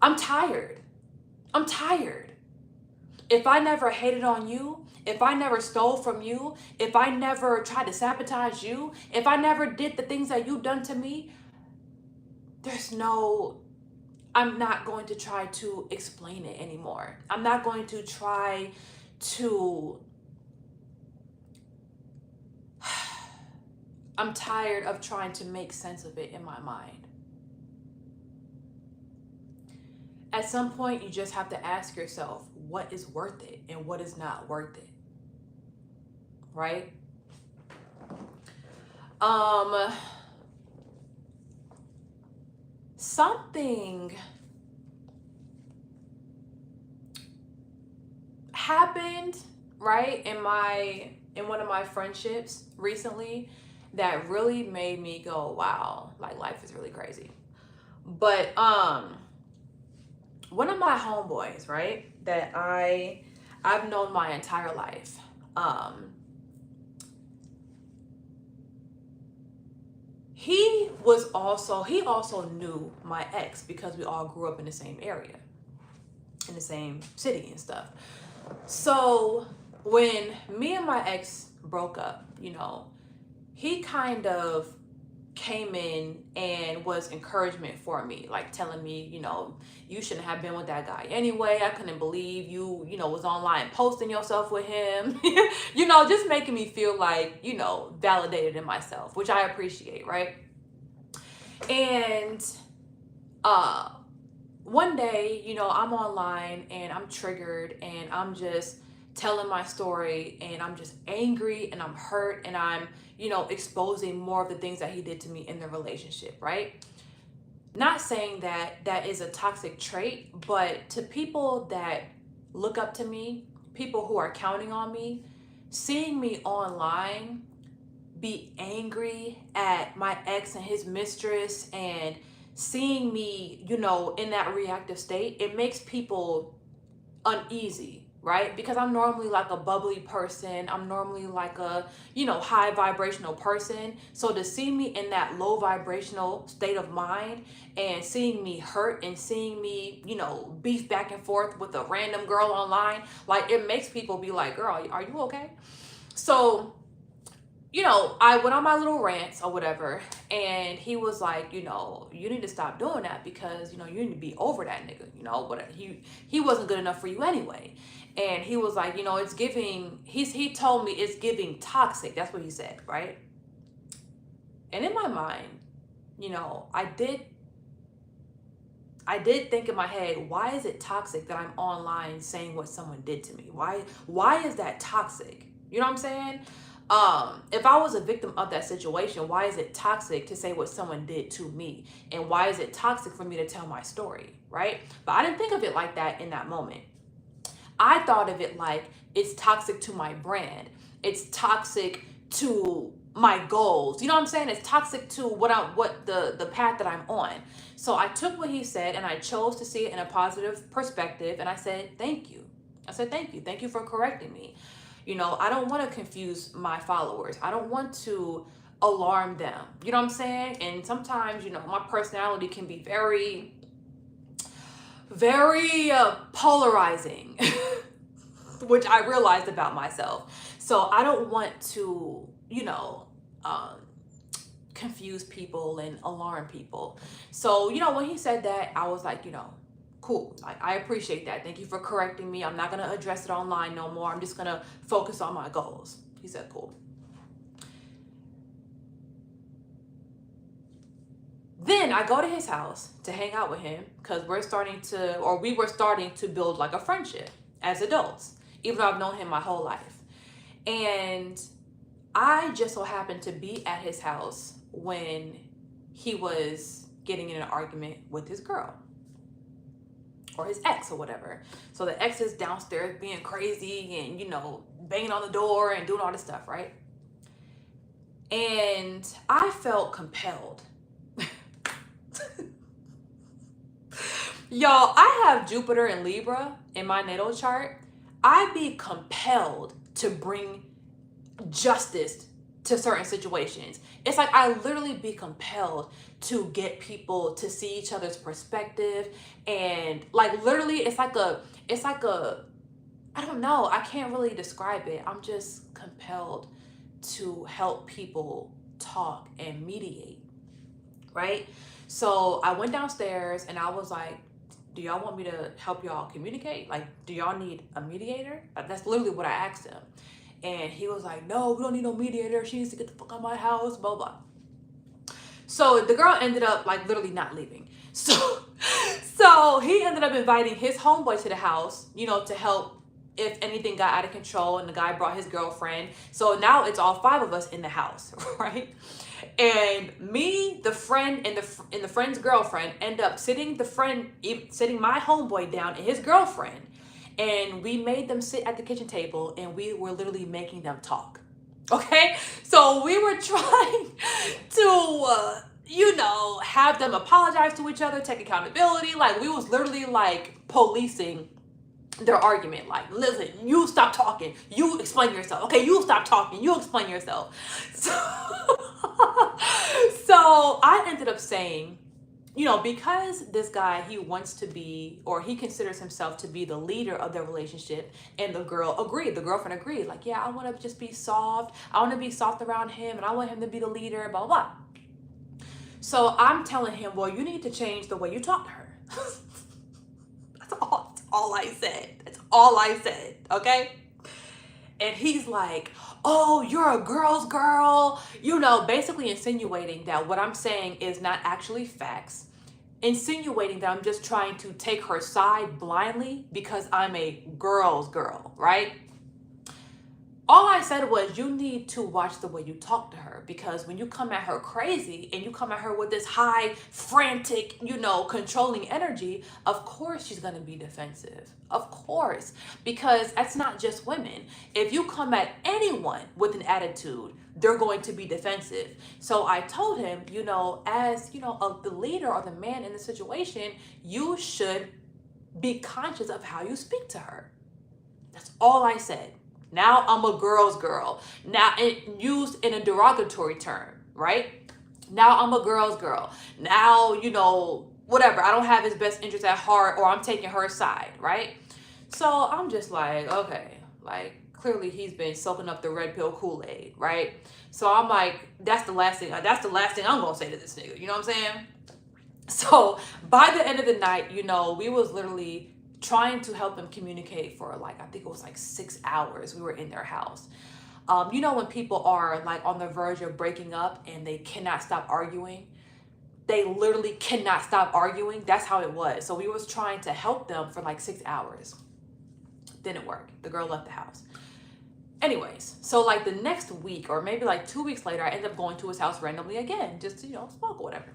I'm tired. If I never hated on you, if I never stole from you, if I never tried to sabotage you, if I never did the things that you've done to me, I'm not going to try to explain it anymore. I'm not going to try to I'm tired of trying to make sense of it in my mind. At some point, you just have to ask yourself, what is worth it and what is not worth it, right? Something happened, right, in one of my friendships recently that really made me go, wow, like life is really crazy. But one of my homeboys, right, that I've known my entire life, he also knew my ex because we all grew up in the same area, in the same city and stuff. So when me and my ex broke up, he kind of came in and was encouragement for me, like telling me, you know, you shouldn't have been with that guy anyway. I couldn't believe you know, was online posting yourself with him. You know, just making me feel like, you know, validated in myself, which I appreciate, right? And one day, you know, I'm online and I'm triggered and I'm just telling my story and I'm just angry and I'm hurt and I'm, you know, exposing more of the things that he did to me in the relationship, right? Not saying that that is a toxic trait, but to people that look up to me, people who are counting on me, seeing me online be angry at my ex and his mistress and seeing me, you know, in that reactive state, it makes people uneasy, right? Because I'm normally like a bubbly person. I'm normally like a, you know, high vibrational person. So to see me in that low vibrational state of mind and seeing me hurt and seeing me, you know, beef back and forth with a random girl online, like it makes people be like, girl, are you okay? So, you know, I went on my little rants or whatever, and he was like, you know, you need to stop doing that because, you know, you need to be over that nigga, you know, whatever. He wasn't good enough for you anyway. And he was like, you know, it's giving, he told me it's giving toxic. That's what he said, right? And in my mind, you know, I did think in my head, why is it toxic that I'm online saying what someone did to me? Why is that toxic? You know what I'm saying? If I was a victim of that situation, why is it toxic to say what someone did to me? And why is it toxic for me to tell my story, right? But I didn't think of it like that in that moment. I thought of it like it's toxic to my brand. It's toxic to my goals. You know what I'm saying? It's toxic to what the path that I'm on. So I took what he said and I chose to see it in a positive perspective, and I said, thank you. I said, thank you. Thank you for correcting me. You know, I don't want to confuse my followers. I don't want to alarm them. You know what I'm saying? And sometimes, you know, my personality can be very, very polarizing, which I realized about myself. So I don't want to, you know, confuse people and alarm people. So, you know, when he said that, I was like, you know, cool. I appreciate that. Thank you for correcting me. I'm not going to address it online no more. I'm just going to focus on my goals. He said, cool. Then I go to his house to hang out with him because we were starting to build like a friendship as adults, even though I've known him my whole life. And I just so happened to be at his house when he was getting in an argument with his girl. Or his ex or whatever. So the ex is downstairs being crazy and, you know, banging on the door and doing all this stuff, right? And I felt compelled. Y'all, I have Jupiter and Libra in my natal chart. I'd be compelled to bring justice to certain situations. It's like I literally be compelled to get people to see each other's perspective, and like literally it's like a I don't know, I can't really describe it. I'm just compelled to help people talk and mediate, right? So I went downstairs and I was like, do y'all want me to help y'all communicate? Like, do y'all need a mediator? That's literally what I asked him. And he was like, no, we don't need no mediator. She needs to get the fuck out of my house, blah, blah. So the girl ended up like literally not leaving. So he ended up inviting his homeboy to the house, you know, to help if anything got out of control, and the guy brought his girlfriend. So now it's all 5 of us in the house, right? And me, the friend, and the friend's girlfriend end up sitting my homeboy down and his girlfriend. And we made them sit at the kitchen table and we were literally making them talk. Okay? So we were trying to, you know, have them apologize to each other, take accountability. Like, we was literally like policing their argument. Like, listen, you stop talking. You explain yourself. Okay, you stop talking. You explain yourself. So I ended up saying, you know, because this guy, he wants to be, or he considers himself to be the leader of their relationship, and the girlfriend agreed, like, yeah, I want to just be soft. I want to be soft around him, and I want him to be the leader, blah, blah. So I'm telling him, well, you need to change the way you talk to her. That's all I said. That's all I said, okay? And he's like, oh, you're a girl's girl. You know, basically insinuating that what I'm saying is not actually facts. Insinuating that I'm just trying to take her side blindly because I'm a girl's girl, right? All I said was, you need to watch the way you talk to her, because when you come at her crazy and you come at her with this high, frantic, you know, controlling energy, of course she's going to be defensive. Of course, because that's not just women. If you come at anyone with an attitude, they're going to be defensive. So I told him, you know, as, you know, the leader or the man in the situation, you should be conscious of how you speak to her. That's all I said. Now I'm a girl's girl. Now it used in a derogatory term, right? Now I'm a girl's girl. Now, you know, whatever. I don't have his best interest at heart, or I'm taking her side, right? So I'm just like, okay, like clearly he's been soaking up the red pill Kool-Aid, right? So I'm like, that's the last thing I'm gonna say to this nigga. You know what I'm saying? So by the end of the night, you know, we was literally trying to help them communicate for like, I think it was like 6 hours. We were in their house. You know, when people are like on the verge of breaking up and they cannot stop arguing, they literally cannot stop arguing. That's how it was. So we was trying to help them for like 6 hours. Didn't work. The girl left the house. Anyways, so like the next week or maybe like 2 weeks later, I ended up going to his house randomly again, just to, you know, smoke or whatever.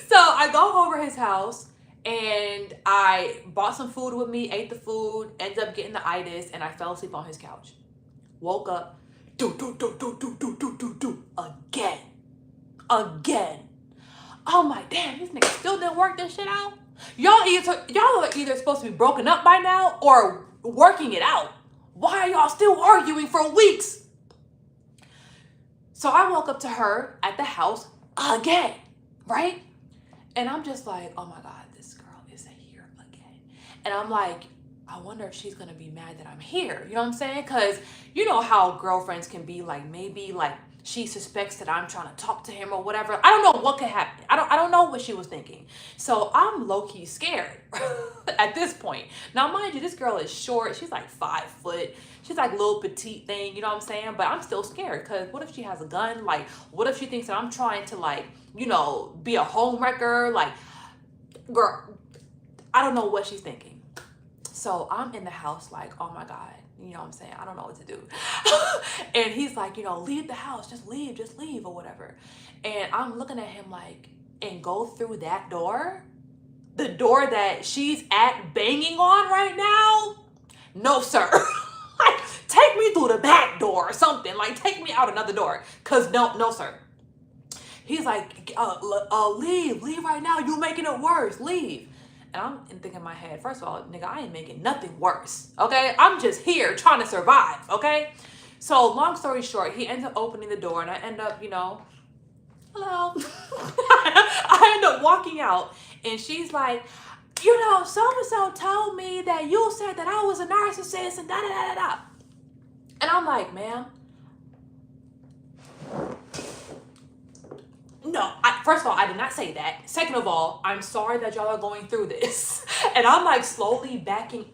So I go over his house and I bought some food with me, ate the food, ended up getting the itis, and I fell asleep on his couch. Woke up, again. Oh my damn, this nigga still didn't work this shit out. Y'all are either supposed to be broken up by now or working it out. Why are y'all still arguing for weeks? So I woke up to her at the house again, right? And I'm just like, oh my God, this girl is here again. And I'm like, I wonder if she's gonna be mad that I'm here. You know what I'm saying? Because you know how girlfriends can be like, maybe like she suspects that I'm trying to talk to him or whatever. I don't know what could happen. I don't know what she was thinking. So I'm low-key scared at this point. Now, mind you, this girl is short. She's like 5 foot. She's like a little petite thing, you know what I'm saying? But I'm still scared because what if she has a gun? Like, what if she thinks that I'm trying to like, you know, be a homewrecker? Like, girl, I don't know what she's thinking. So I'm in the house like, oh my God, you know what I'm saying? I don't know what to do. And he's like, you know, leave the house, just leave or whatever. And I'm looking at him like, and go through that door? The door that she's at banging on right now? No, sir. Like, take me through the back door or something. Like, take me out another door. Cause no, sir. He's like, leave right now. You're making it worse. Leave. And I'm thinking in my head, first of all, nigga, I ain't making nothing worse, okay? I'm just here trying to survive, okay? So long story short, he ends up opening the door and I end up, you know, hello. I end up walking out and she's like, you know, so-and-so told me that you said that I was a narcissist and da-da-da-da-da. And I'm like, ma'am, no, first of all, I did not say that. Second of all, I'm sorry that y'all are going through this. And I'm like slowly backing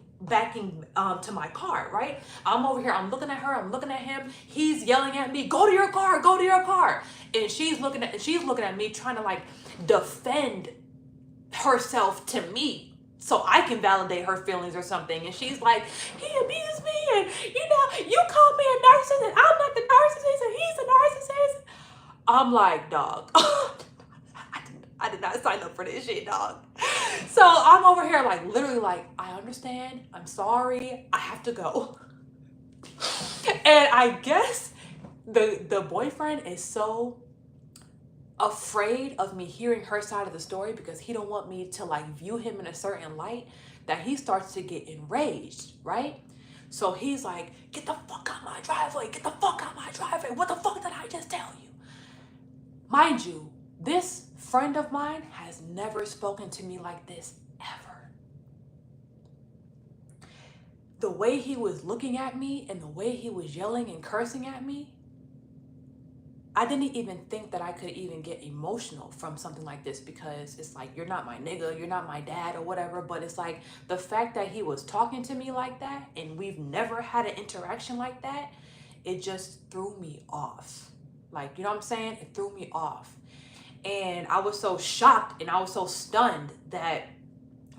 to my car, right? I'm over here, I'm looking at her, I'm looking at him. He's yelling at me, go to your car. And she's looking at me trying to like defend herself to me so I can validate her feelings or something. And she's like, he abused me and you know, you called me a narcissist and I'm not the narcissist and he's a narcissist. I'm like, dog, I did not sign up for this shit, dog. So I'm over here like literally like, I understand, I'm sorry, I have to go. And I guess the boyfriend is so afraid of me hearing her side of the story because he don't want me to like view him in a certain light that he starts to get enraged, right? So he's like, get the fuck out my driveway, what the fuck did I just tell you? Mind you, this friend of mine has never spoken to me like this ever. The way he was looking at me and the way he was yelling and cursing at me, I didn't even think that I could even get emotional from something like this, because it's like, you're not my nigga, you're not my dad or whatever. But it's like the fact that he was talking to me like that and we've never had an interaction like that, it just threw me off. Like, you know what I'm saying? It threw me off. And I was so shocked and I was so stunned that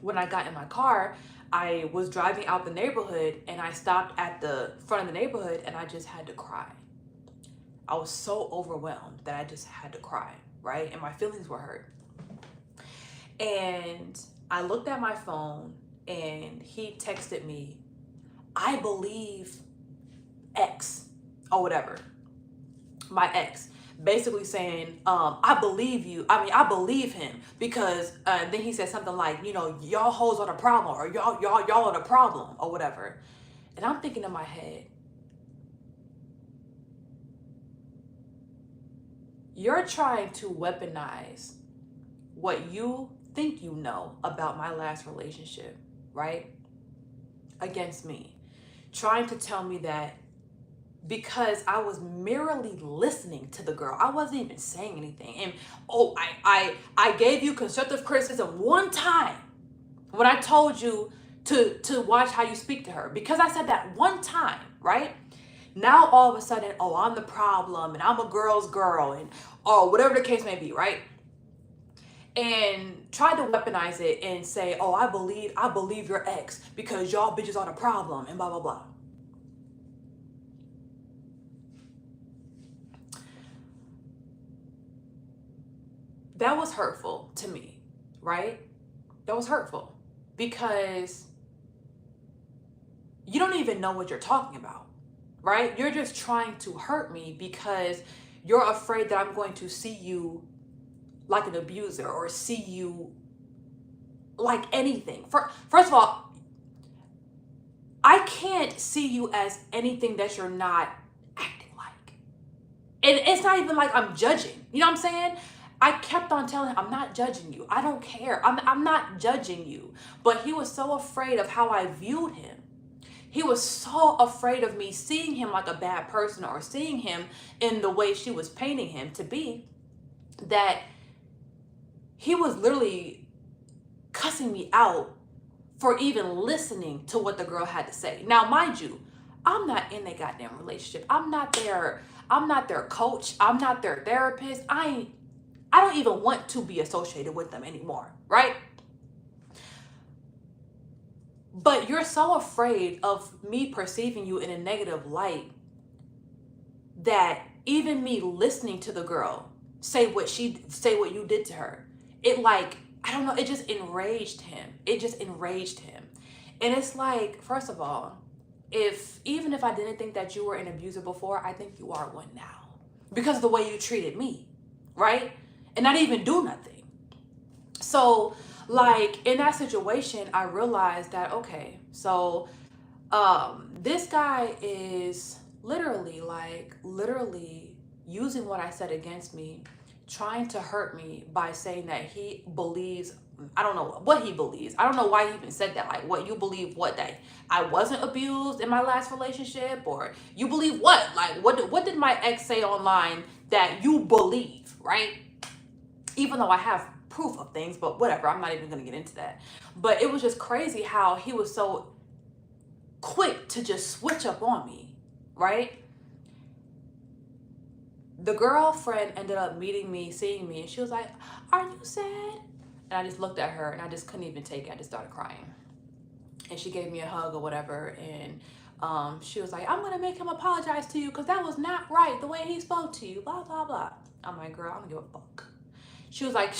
when I got in my car, I was driving out the neighborhood and I stopped at the front of the neighborhood and I just had to cry. I was so overwhelmed that I just had to cry, right? And my feelings were hurt. And I looked at my phone and he texted me, I believe X or whatever, my ex, basically saying, I believe you. I mean, I believe him because then he said something like, you know, y'all hoes are the problem, or y'all are the problem or whatever. And I'm thinking in my head, you're trying to weaponize what you think you know about my last relationship, right? Against me. Trying to tell me that because I was merely listening to the girl, I wasn't even saying anything. And I gave you constructive criticism one time when I told you to watch how you speak to her, because I said that one time, right? Now all of a sudden, oh, I'm the problem and I'm a girl's girl, and or whatever the case may be, right? And try to weaponize it and say, oh, I believe your ex because y'all bitches are the problem and blah blah blah. That was hurtful to me, right? That was hurtful because you don't even know what you're talking about, right? You're just trying to hurt me because you're afraid that I'm going to see you like an abuser or see you like anything. First of all, I can't see you as anything that you're not acting like. And it's not even like I'm judging. You know what I'm saying? I kept on telling him, I'm not judging you. I don't care. I'm not judging you. But he was so afraid of how I viewed him. He was so afraid of me seeing him like a bad person or seeing him in the way she was painting him to be, that he was literally cussing me out for even listening to what the girl had to say. Now, mind you, I'm not in a goddamn relationship. I'm not their coach. I'm not their therapist. I don't even want to be associated with them anymore, right? But you're so afraid of me perceiving you in a negative light that even me listening to the girl say what you did to her, it like, I don't know, it just enraged him. It just enraged him. And it's like, first of all, even if I didn't think that you were an abuser before, I think you are one now because of the way you treated me, right? And not even do nothing. So like in that situation, I realized that, okay, so this guy is literally using what I said against me, trying to hurt me by saying that he believes, I don't know what he believes. I don't know why he even said that. Like, what, you believe what, that I wasn't abused in my last relationship? Or you believe what? Like, what did my ex say online that you believe, right? Even though I have proof of things, but whatever, I'm not even gonna get into that. But it was just crazy how he was so quick to just switch up on me, right? The girlfriend ended up meeting me, seeing me, and she was like, are you sad? And I just looked at her and I just couldn't even take it. I just started crying. And she gave me a hug or whatever, and she was like, I'm gonna make him apologize to you because that was not right the way he spoke to you, blah blah blah. I'm like, girl, I don't give a fuck. She was like,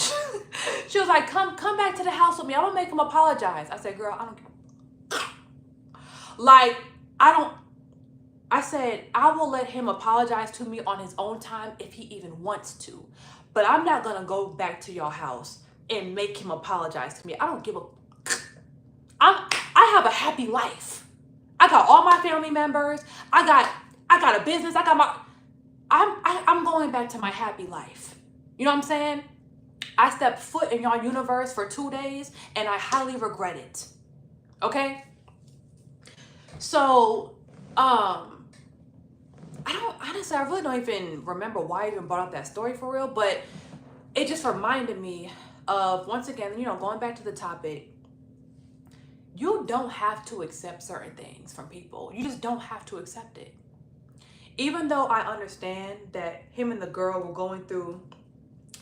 come back to the house with me. I'm gonna make him apologize. I said, girl, I don't care. Like, I said, I will let him apologize to me on his own time if he even wants to. But I'm not gonna go back to your house and make him apologize to me. I don't give a, I have a happy life. I got all my family members. I got a business. I'm going back to my happy life. You know what I'm saying? I stepped foot in your universe for 2 days and I highly regret it. Okay? So, I really don't even remember why I even brought up that story for real, but it just reminded me of, once again, going back to the topic, you don't have to accept certain things from people. You just don't have to accept it. Even though I understand that him and the girl were going through,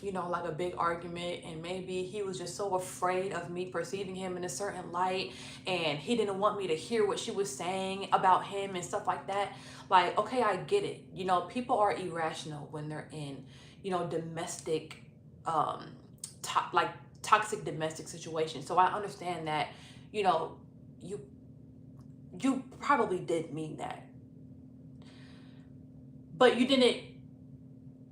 like a big argument, and maybe he was just so afraid of me perceiving him in a certain light, and he didn't want me to hear what she was saying about him and stuff like that. Like, okay, I get it. People are irrational when they're in, domestic, toxic domestic situations. So I understand that, you probably did mean that, but you didn't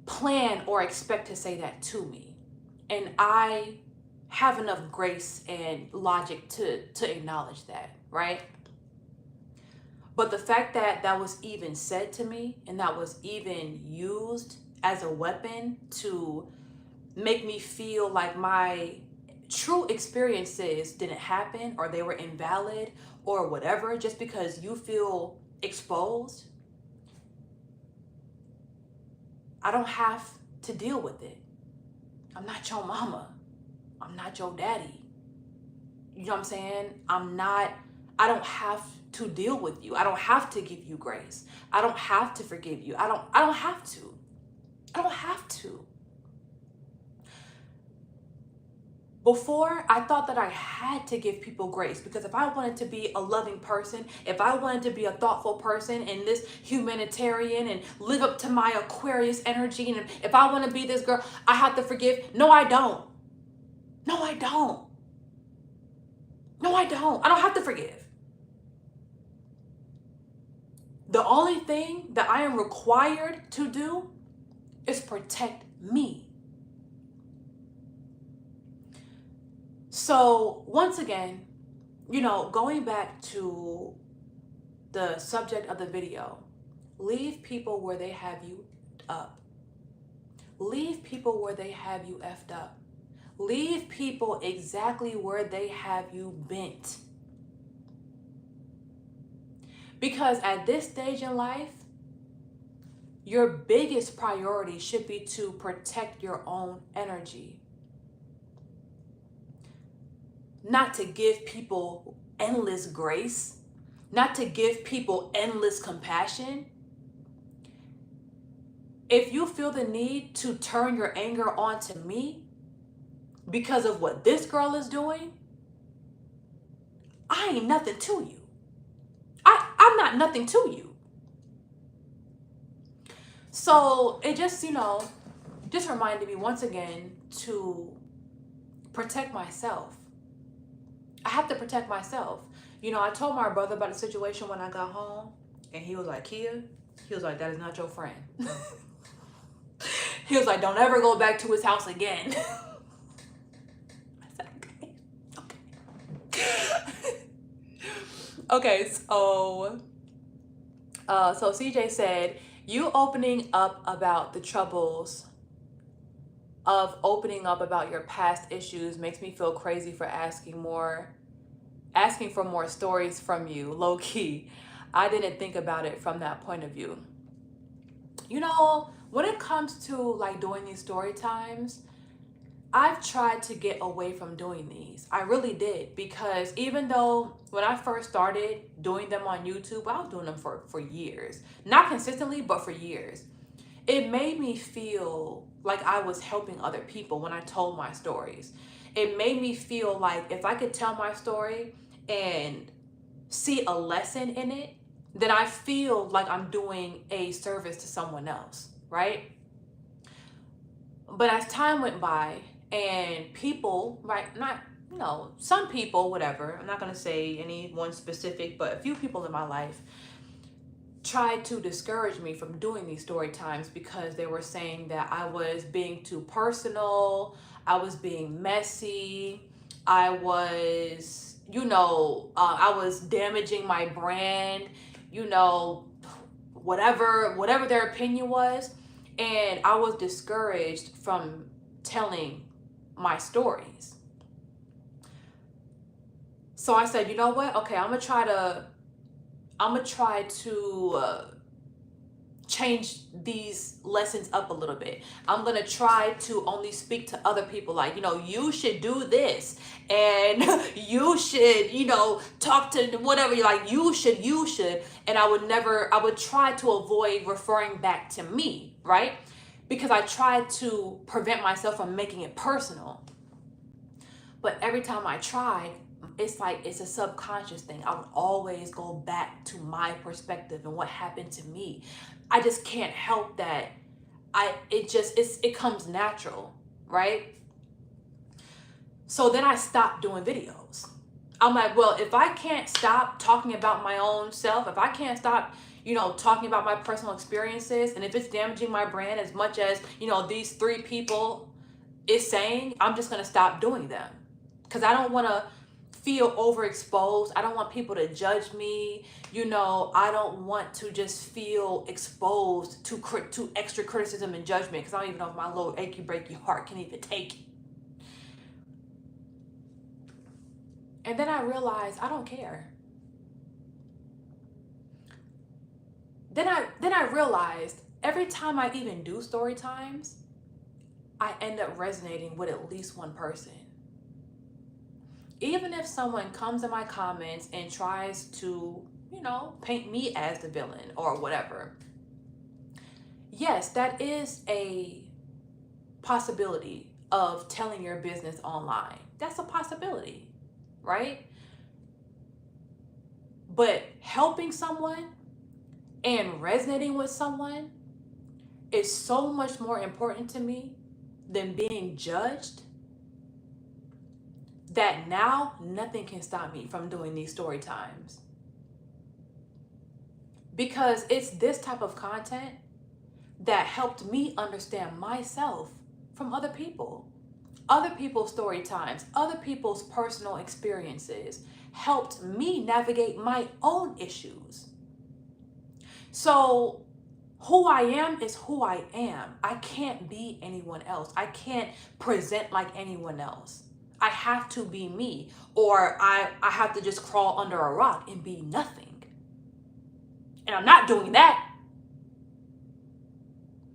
plan or expect to say that to me. And I have enough grace and logic to acknowledge that, right? But the fact that that was even said to me, and that was even used as a weapon to make me feel like my true experiences didn't happen, or they were invalid, or whatever, just because you feel exposed, I don't have to deal with it. I'm not your mama. I'm not your daddy. You know what I'm saying? I don't have to deal with you. I don't have to give you grace. I don't have to forgive you. I don't have to. I don't have to. Before, I thought that I had to give people grace, because if I wanted to be a loving person, if I wanted to be a thoughtful person and this humanitarian and live up to my Aquarius energy, and if I want to be this girl, I have to forgive. No, I don't. No, I don't. No, I don't. I don't have to forgive. The only thing that I am required to do is protect me. So once again, going back to the subject of the video, leave people where they have you up. Leave people where they have you effed up. Leave people exactly where they have you bent. Because at this stage in life, your biggest priority should be to protect your own energy. Not to give people endless grace, not to give people endless compassion. If you feel the need to turn your anger onto me because of what this girl is doing, I ain't nothing to you. I'm not nothing to you. So it just, just reminded me once again to protect myself. I have to protect myself. I told my brother about the situation when I got home, and he was like, Kia, he was like, that is not your friend. He was like, don't ever go back to his house again. I said, okay. Okay, so CJ said, you opening up about the troubles of opening up about your past issues makes me feel crazy for asking for more stories from you. Low key, I didn't think about it from that point of view. When it comes to doing these story times, I've tried to get away from doing these. I really did, because even though when I first started doing them on YouTube, I was doing them for years. Not consistently, but for years. It made me feel like I was helping other people when I told my stories. It made me feel like if I could tell my story and see a lesson in it, then I feel like I'm doing a service to someone else, right? But as time went by, and people, right, some people, whatever, I'm not going to say any one specific, but a few people in my life tried to discourage me from doing these story times, because they were saying that I was being too personal, I was being messy, I was, I was damaging my brand, whatever their opinion was. And I was discouraged from telling my stories. So I said, you know what? Okay, I'm gonna try to change these lessons up a little bit. I'm gonna try to only speak to other people like, you should do this, and you should, talk to whatever you like, you should. And I would try to avoid referring back to me, right? Because I tried to prevent myself from making it personal. But every time I tried, it's like it's a subconscious thing. I would always go back to my perspective and what happened to me. I just can't help that. It comes natural, right? So then I stopped doing videos. I'm like, well, if I can't stop talking about my own self, if I can't stop, talking about my personal experiences, and if it's damaging my brand as much as, these 3 people is saying, I'm just going to stop doing them. Because I don't want to feel overexposed. I don't want people to judge me. I don't want to just feel exposed to extra criticism and judgment, because I don't even know if my little achy breaky heart can even take it. And then I realized I don't care. Then I realized every time I even do story times, I end up resonating with at least one person. Even if someone comes in my comments and tries to, paint me as the villain or whatever. Yes, that is a possibility of telling your business online. That's a possibility, right? But helping someone and resonating with someone is so much more important to me than being judged, that now nothing can stop me from doing these story times. Because it's this type of content that helped me understand myself from other people. Other people's story times, other people's personal experiences helped me navigate my own issues. So who I am is who I am. I can't be anyone else. I can't present like anyone else. I have to be me, or I have to just crawl under a rock and be nothing. And I'm not doing that.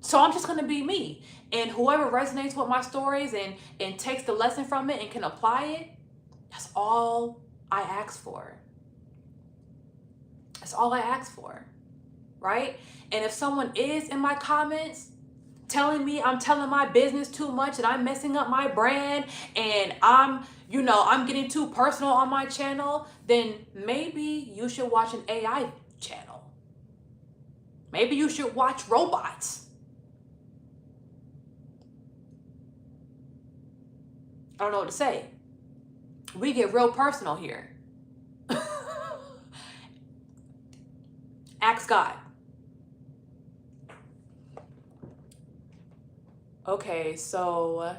So I'm just going to be me. And whoever resonates with my stories and takes the lesson from it and can apply it, that's all I ask for. That's all I ask for, right? And if someone is in my comments telling me I'm telling my business too much and I'm messing up my brand and I'm getting too personal on my channel, then maybe you should watch an AI channel. Maybe you should watch robots. I don't know what to say. We get real personal here. Ask God. Okay, so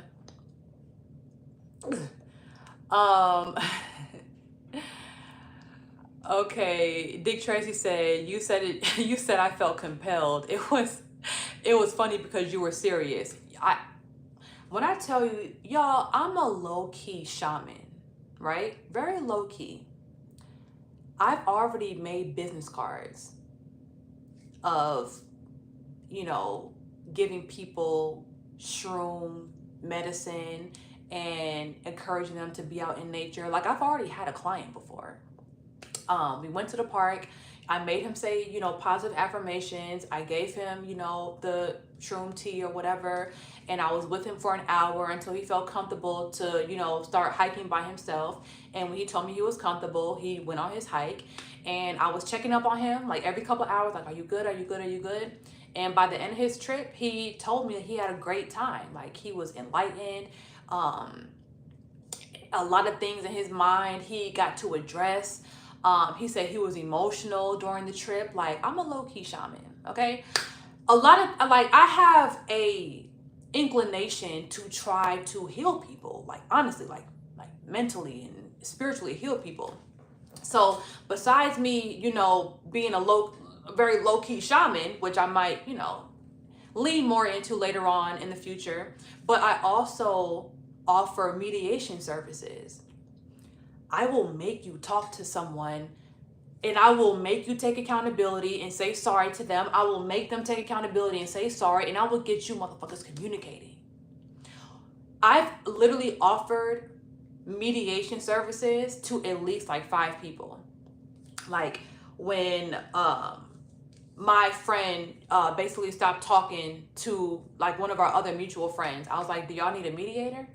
okay, Dick Tracy said, you said I felt compelled. It was funny because you were serious. When I tell you, y'all, I'm a low-key shaman, right? Very low-key. I've already made business cards of, giving people shroom medicine and encouraging them to be out in nature. Like, I've already had a client before. We went to the park. I made him say, positive affirmations. I gave him, the shroom tea or whatever. And I was with him for an hour until he felt comfortable to, start hiking by himself. And when he told me he was comfortable, he went on his hike. And I was checking up on him like every couple hours, like, are you good? Are you good? Are you good? And by the end of his trip, he told me that he had a great time. Like, he was enlightened. A lot of things in his mind he got to address. He said he was emotional during the trip. Like, I'm a low-key shaman, okay? I have a inclination to try to heal people, like, honestly, like mentally and spiritually heal people. So besides me, being a very low-key shaman, which I might, lean more into later on in the future, but I also offer mediation services. I will make you talk to someone And I will make you take accountability and say sorry to them. I will make them take accountability and say sorry. And I will get you motherfuckers communicating. I've literally offered mediation services to at least like 5 people. Like when my friend basically stopped talking to like one of our other mutual friends, I was like, do y'all need a mediator?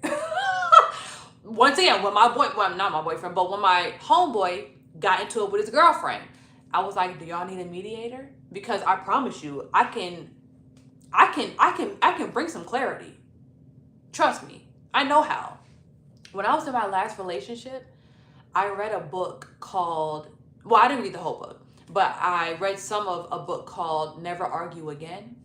Once again, when not my boyfriend, but when my homeboy got into it with his girlfriend, I was like, do y'all need a mediator? Because I promise you, I can bring some clarity. Trust me, I know how. When I was in my last relationship, I read a book called, well, I didn't read the whole book, but I read some of a book called Never Argue Again.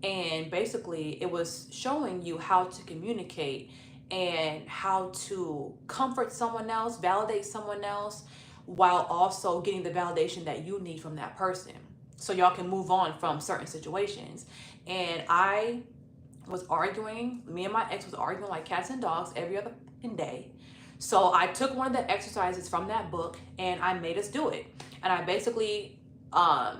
And basically it was showing you how to communicate and how to comfort someone else, validate someone else, while also getting the validation that you need from that person, so y'all can move on from certain situations. And I was arguing, me and my ex was arguing like cats and dogs every other day. So I took one of the exercises from that book and I made us do it. And I basically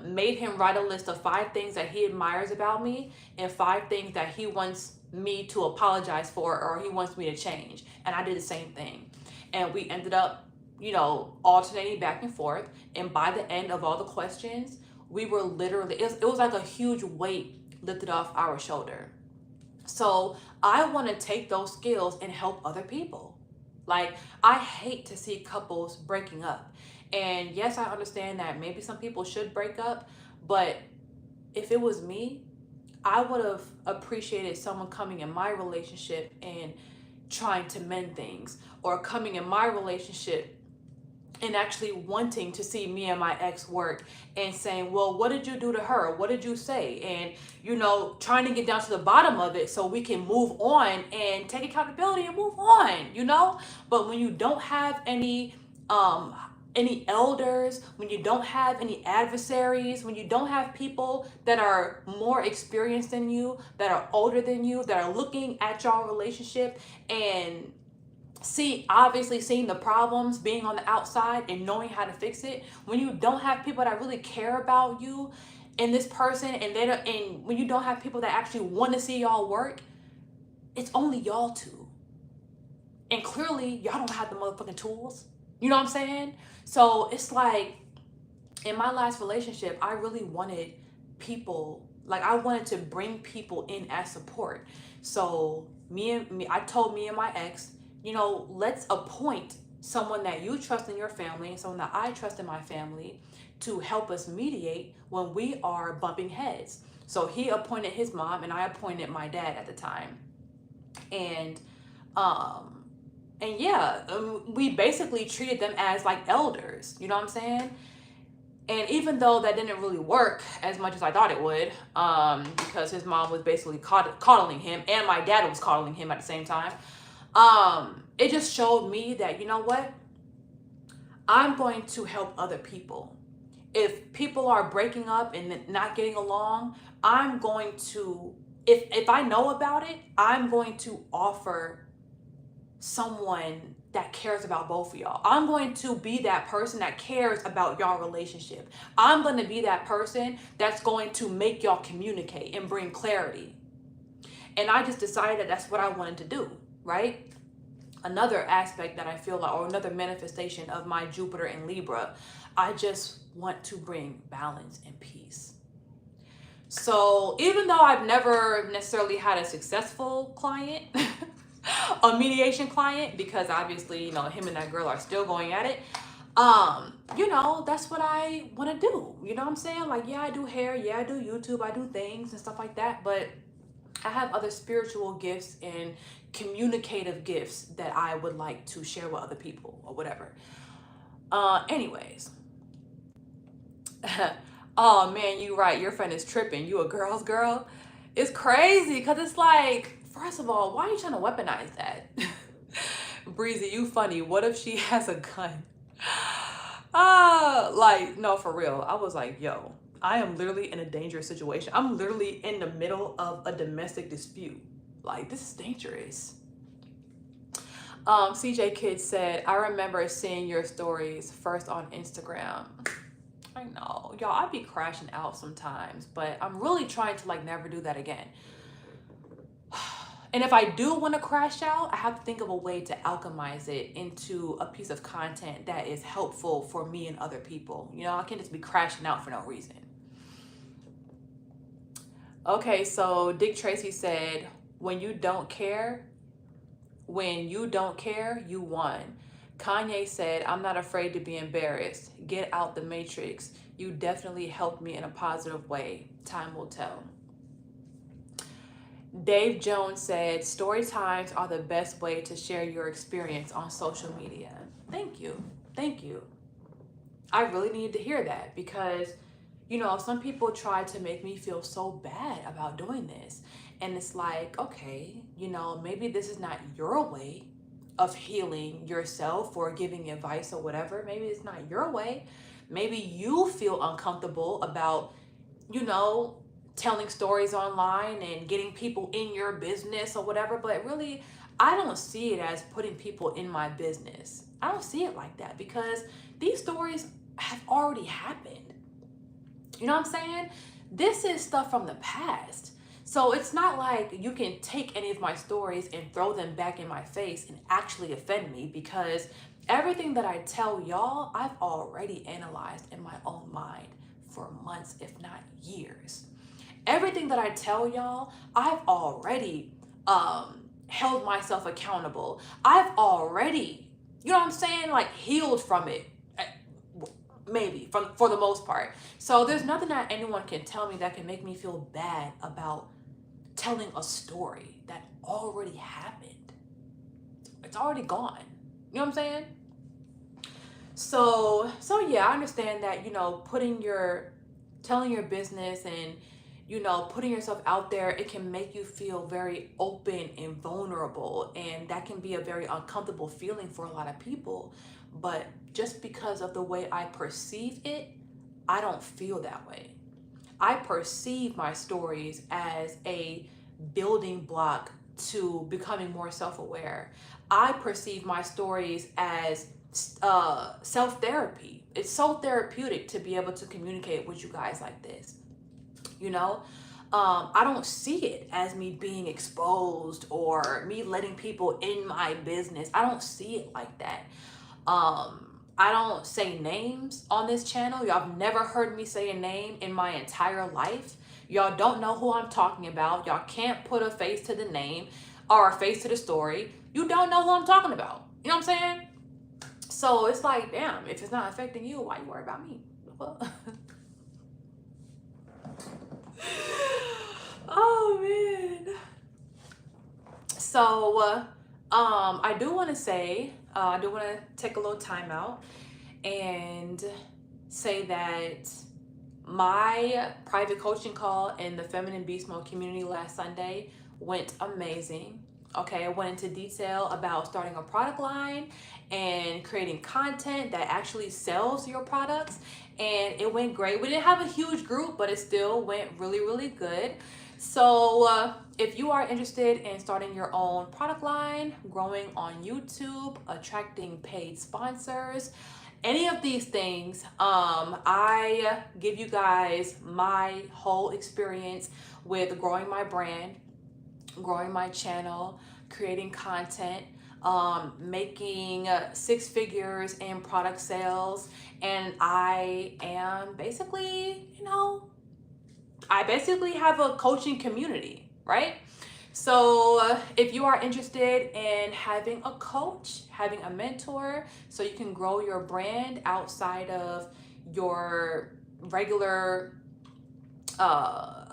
made him write a list of 5 things that he admires about me and 5 things that he wants me to apologize for or he wants me to change. And I did the same thing. And we ended up, you know, alternating back and forth. And by the end of all the questions, we were literally, it was like a huge weight lifted off our shoulder. So I want to take those skills and help other people. Like, I hate to see couples breaking up. And yes, I understand that maybe some people should break up, but if it was me, I would have appreciated someone coming in my relationship and trying to mend things, or coming in my relationship and actually wanting to see me and my ex work and saying, well, what did you do to her? What did you say? And, you know, trying to get down to the bottom of it so we can move on and take accountability and move on, you know? But when you don't have any elders, when you don't have any adversaries, when you don't have people that are more experienced than you, that are older than you, that are looking at your relationship and obviously seeing the problems, being on the outside and knowing how to fix it, when you don't have people that really care about you and this person, and when you don't have people that actually want to see y'all work, it's only y'all two. And clearly y'all don't have the motherfucking tools. You know what I'm saying? So it's like, in my last relationship, I really wanted people, like I wanted to bring people in as support. So I told me and my ex, you know, let's appoint someone that you trust in your family and someone that I trust in my family to help us mediate when we are bumping heads. So he appointed his mom and I appointed my dad at the time. And yeah, we basically treated them as like elders, you know what I'm saying? And even though that didn't really work as much as I thought it would, because his mom was basically coddling him and my dad was coddling him at the same time, it just showed me that, you know what? I'm going to help other people. If people are breaking up and not getting along, I'm going to, if I know about it, I'm going to offer someone that cares about both of y'all. I'm going to be that person that cares about y'all relationship. I'm going to be that person that's going to make y'all communicate and bring clarity. And I just decided that that's what I wanted to do, right? Another aspect that I feel like, or another manifestation of my Jupiter in Libra, I just want to bring balance and peace. So even though I've never necessarily had a successful client, a mediation client, because obviously, you know, him and that girl are still going at it, you know, that's what I want to do. You know what I'm saying? Like, yeah, I do hair, yeah, I do YouTube, I do things and stuff like that, but I have other spiritual gifts and communicative gifts that I would like to share with other people or whatever. Anyways. Oh man, you right. Your friend is tripping. You a girl's girl. It's crazy because it's like, first of all, why are you trying to weaponize that? Breezy, you funny. What if she has a gun? Like, no, for real. I was like, yo, I am literally in a dangerous situation. I'm literally in the middle of a domestic dispute. Like, this is dangerous. CJ Kid said, I remember seeing your stories first on Instagram. I know, y'all, I be crashing out sometimes, but I'm really trying to like never do that again. And if I do want to crash out, I have to think of a way to alchemize it into a piece of content that is helpful for me and other people. You know, I can't just be crashing out for no reason. Okay, so Dick Tracy said, when you don't care, you won. Kanye said, I'm not afraid to be embarrassed. Get out the matrix. You definitely helped me in a positive way. Time will tell. Dave Jones said, story times are the best way to share your experience on social media. Thank you. Thank you. I really needed to hear that because, you know, some people try to make me feel so bad about doing this. And it's like, okay, you know, maybe this is not your way of healing yourself or giving advice or whatever. Maybe it's not your way. Maybe you feel uncomfortable about, you know, telling stories online and getting people in your business or whatever, but really I don't see it as putting people in my business. I don't see it like that because these stories have already happened. You know what I'm saying? This is stuff from the past. So it's not like you can take any of my stories and throw them back in my face and actually offend me, because everything that I tell y'all, I've already analyzed in my own mind for months, if not years. Everything that I tell y'all, I've already held myself accountable. I've already, you know what I'm saying, like healed from it, maybe for the most part. So there's nothing that anyone can tell me that can make me feel bad about telling a story that already happened. It's already gone. You know what I'm saying? So yeah, I understand that, you know, telling your business and, you know, putting yourself out there, it can make you feel very open and vulnerable, and that can be a very uncomfortable feeling for a lot of people. But just because of the way I perceive it, I don't feel that way. I perceive my stories as a building block to becoming more self-aware. I perceive my stories as self-therapy. It's so therapeutic to be able to communicate with you guys like this. You know, I don't see it as me being exposed or me letting people in my business. I don't see it like that. I don't say names on this channel. Y'all have never heard me say a name in my entire life. Y'all don't know who I'm talking about. Y'all can't put a face to the name or a face to the story. You don't know who I'm talking about. You know what I'm saying? So it's like, damn, if it's not affecting you, why you worry about me? Oh man. So I do want to say, I do want to take a little time out and say that my private coaching call in the Feminine Beast Mode community last Sunday went amazing. Okay, I went into detail about starting a product line and creating content that actually sells your products, and it went great. We didn't have a huge group, but it still went really, really good. So if you are interested in starting your own product line, growing on YouTube, attracting paid sponsors, any of these things, I give you guys my whole experience with growing my brand, growing my channel, creating content, making 6 figures in product sales. And I am basically, you know, I basically have a coaching community, right? So if you are interested in having a coach, having a mentor, so you can grow your brand outside of your regular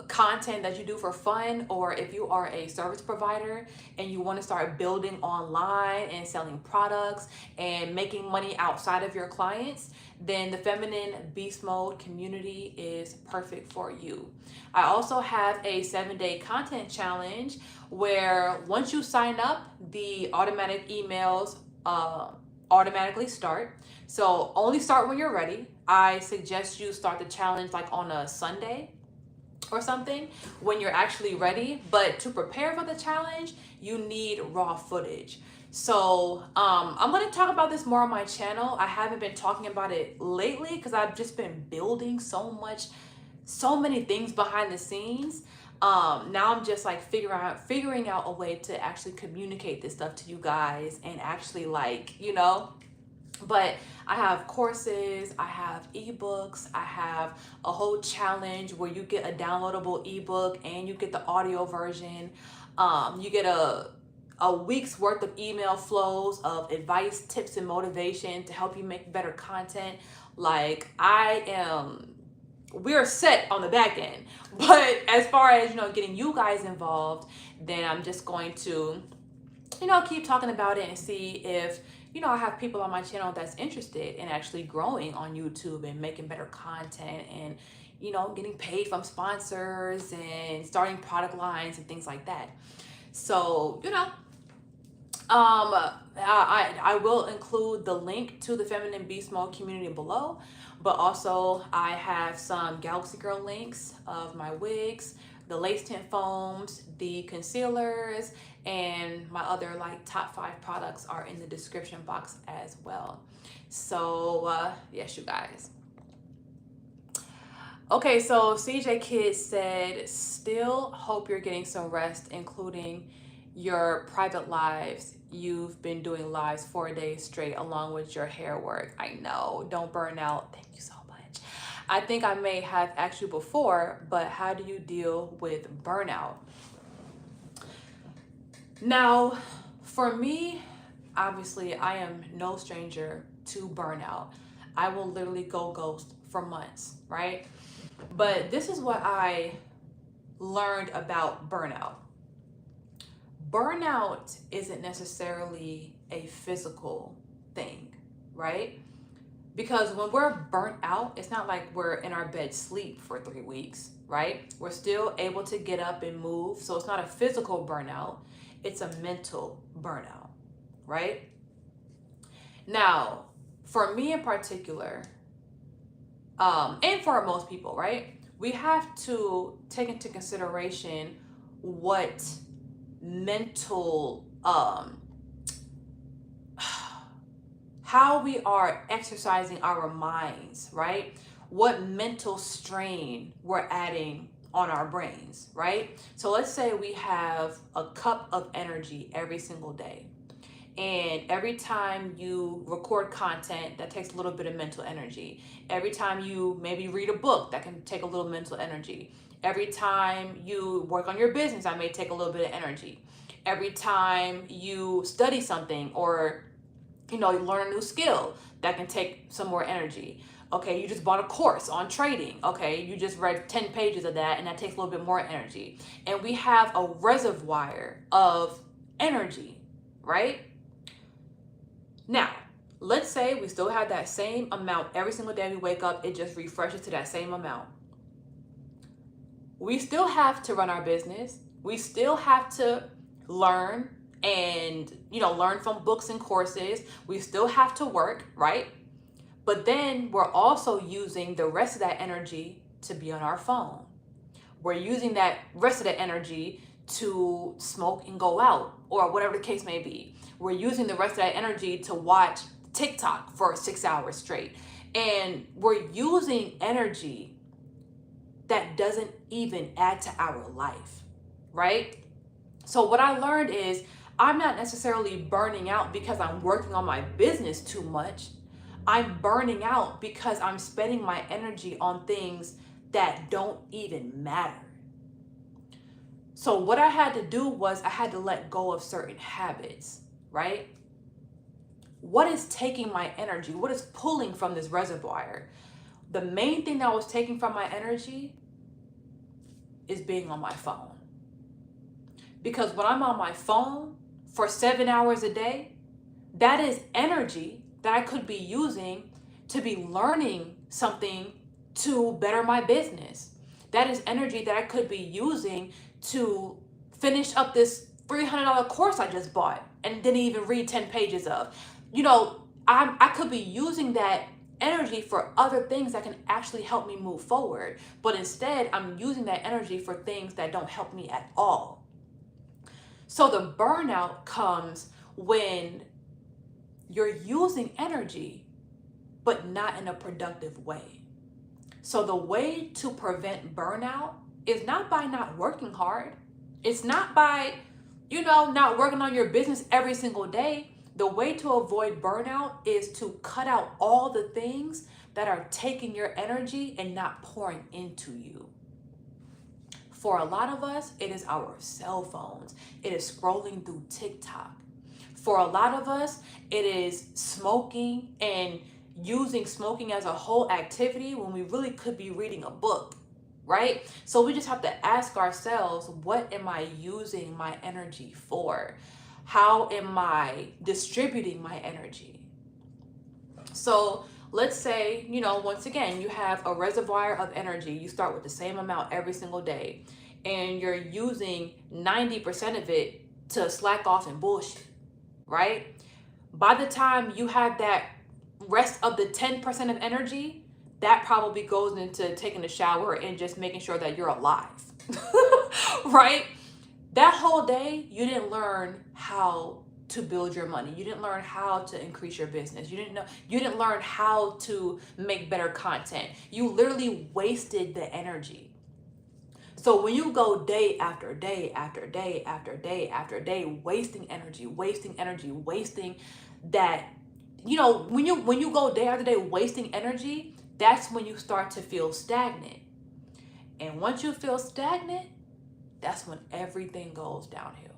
content that you do for fun, or if you are a service provider and you want to start building online and selling products and making money outside of your clients, then the Feminine Beast Mode community is perfect for you. I also have a 7-day content challenge where once you sign up, the automatic emails automatically start. So only start when you're ready. I suggest you start the challenge like on a Sunday, or something when you're actually ready. But to prepare for the challenge, you need raw footage. So I'm going to talk about this more on my channel. I haven't been talking about it lately because I've just been building so many things behind the scenes. Now I'm just like figuring out a way to actually communicate this stuff to you guys and actually, like, you know. But I have courses, I have ebooks, I have a whole challenge where you get a downloadable ebook and you get the audio version. You get a week's worth of email flows of advice, tips, and motivation to help you make better content. Like, we're set on the back end. But as far as, you know, getting you guys involved, then I'm just going to, you know, keep talking about it and see if, you know, I have people on my channel that's interested in actually growing on YouTube and making better content and, you know, getting paid from sponsors and starting product lines and things like that. So, you know, I will include the link to the Feminine Beast Mode community below, but also I have some Galaxy Girl links of my wigs, the lace tint foams, the concealers, and my other like top 5 products are in the description box as well. So yes, you guys. Okay, so CJ Kid said, still hope you're getting some rest, including your private lives. You've been doing lives 4 days straight along with your hair work. I know, don't burn out. Thank you so much. I think I may have asked you before, but how do you deal with burnout? Now, for me, obviously, I am no stranger to burnout. I will literally go ghost for months, right? But this is what I learned about burnout. Burnout isn't necessarily a physical thing, right? Because when we're burnt out, it's not like we're in our bed sleep for 3 weeks, right? We're still able to get up and move. So it's not a physical burnout. It's a mental burnout, right? Now, for me in particular, and for most people, right? We have to take into consideration what mental, how we are exercising our minds, right? What mental strain we're adding on our brains, right? So let's say we have a cup of energy every single day. And every time you record content, that takes a little bit of mental energy. Every time you maybe read a book, that can take a little mental energy. Every time you work on your business, that may take a little bit of energy. Every time you study something or, you know, you learn a new skill, that can take some more energy. Okay, you just bought a course on trading. Okay, you just read 10 pages of that, and that takes a little bit more energy. And we have a reservoir of energy, right? Now, let's say we still have that same amount every single day we wake up, it just refreshes to that same amount. We still have to run our business. We still have to learn and, you know, learn from books and courses. We still have to work, right? But then we're also using the rest of that energy to be on our phone. We're using that rest of the energy to smoke and go out, or whatever the case may be. We're using the rest of that energy to watch TikTok for 6 hours straight. And we're using energy that doesn't even add to our life, right? So what I learned is I'm not necessarily burning out because I'm working on my business too much. I'm burning out because I'm spending my energy on things that don't even matter. So what I had to do was I had to let go of certain habits, right? What is taking my energy? What is pulling from this reservoir? The main thing that was taking from my energy is being on my phone. Because when I'm on my phone for 7 hours a day, that is energy that I could be using to be learning something to better my business. That is energy that I could be using to finish up this $300 course I just bought and didn't even read 10 pages of. You know, I could be using that energy for other things that can actually help me move forward. But instead, I'm using that energy for things that don't help me at all. So the burnout comes when you're using energy, but not in a productive way. So the way to prevent burnout is not by not working hard. It's not by, not working on your business every single day. The way to avoid burnout is to cut out all the things that are taking your energy and not pouring into you. For a lot of us, it is our cell phones. It is scrolling through TikTok. For a lot of us, it is smoking and using smoking as a whole activity when we really could be reading a book, right? So we just have to ask ourselves, what am I using my energy for? How am I distributing my energy? So let's say, once again, you have a reservoir of energy. You start with the same amount every single day, and you're using 90% of it to slack off and bullshit, right? By the time you have that rest of the 10% of energy, that probably goes into taking a shower and just making sure that you're alive, right? That whole day, you didn't learn how to build your money. You didn't learn how to increase your business. You didn't learn how to make better content. You literally wasted the energy. So when you go day after day after day after day after day, wasting energy, wasting that, when you go day after day wasting energy, that's when you start to feel stagnant. And once you feel stagnant, that's when everything goes downhill.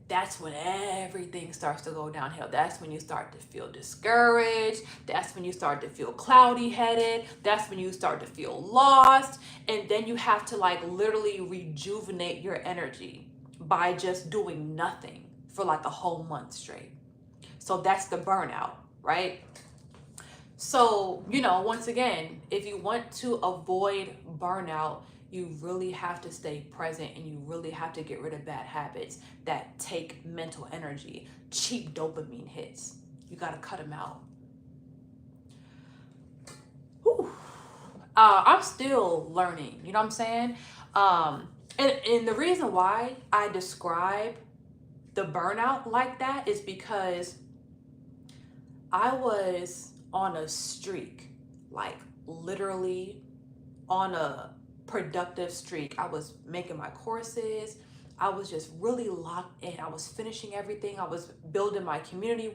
That's when everything starts to go downhill. That's when you start to feel discouraged. That's when you start to feel cloudy-headed. That's when you start to feel lost. And then you have to literally rejuvenate your energy by just doing nothing for a whole month straight. So that's the burnout, right? So, once again, if you want to avoid burnout, you really have to stay present, and you really have to get rid of bad habits that take mental energy, cheap dopamine hits. You got to cut them out. Whew. I'm still learning, you know what I'm saying? And the reason why I describe the burnout like that is because I was on a streak, literally on a productive streak. I was making my courses. I was just really locked in. I was finishing everything. I was building my community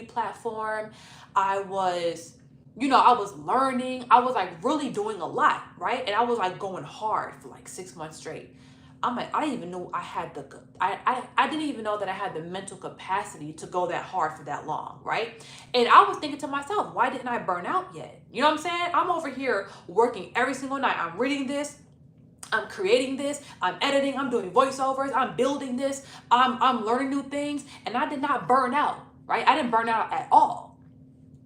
platform. I was, I was learning. I was really doing a lot, right? And I was going hard for 6 months straight. I didn't even know I didn't even know that I had the mental capacity to go that hard for that long, right? And I was thinking to myself, why didn't I burn out yet? You know what I'm saying? I'm over here working every single night. I'm reading this, I'm creating this, I'm editing, I'm doing voiceovers, I'm building this, I'm learning new things, and I did not burn out, right? I didn't burn out at all.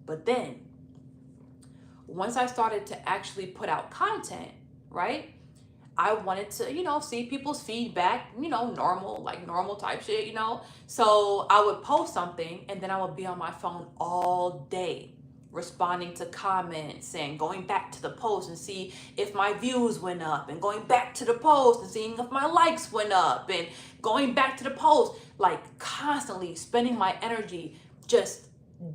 But then, once I started to actually put out content, right? I wanted to, see people's feedback, normal type shit, So I would post something, and then I would be on my phone all day, responding to comments and going back to the post and see if my views went up, and going back to the post and seeing if my likes went up, and going back to the post, constantly spending my energy just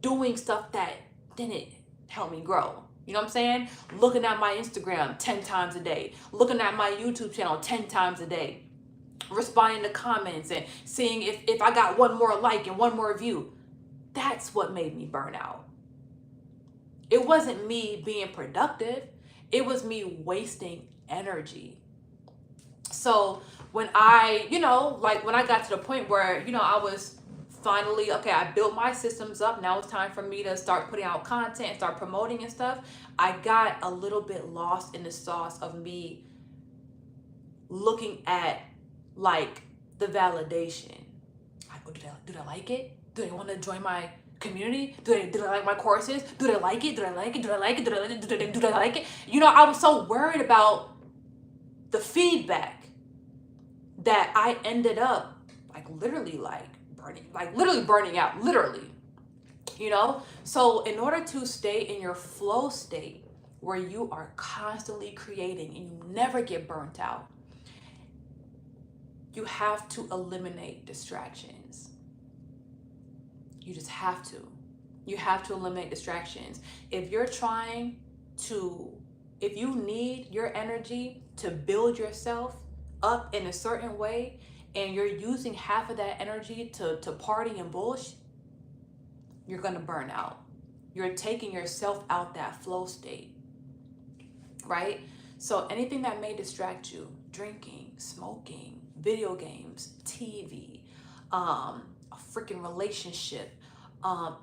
doing stuff that didn't help me grow. You know what I'm saying? Looking at my Instagram 10 times a day, looking at my YouTube channel 10 times a day, responding to comments and seeing if I got one more like and one more view. That's what made me burn out. It wasn't me being productive. It was me wasting energy. So when I, when I got to the point where, I was finally, okay, I built my systems up. Now it's time for me to start putting out content, start promoting and stuff. I got a little bit lost in the sauce of me looking at the validation. Do they like it? Do they want to join my community? Do they like my courses? Do they like it? Do they like it? Do they like it? Do they like it? Do they like it? I was so worried about the feedback that I ended up literally burning out, literally. you know? So in order to stay in your flow state where you are constantly creating and you never get burnt out, you have to eliminate distractions. You just have to. You have to eliminate distractions. If you need your energy to build yourself up in a certain way, and you're using half of that energy to party and bullshit, you're gonna burn out. You're taking yourself out that flow state, right? So anything that may distract you, drinking, smoking, video games, TV, a freaking relationship,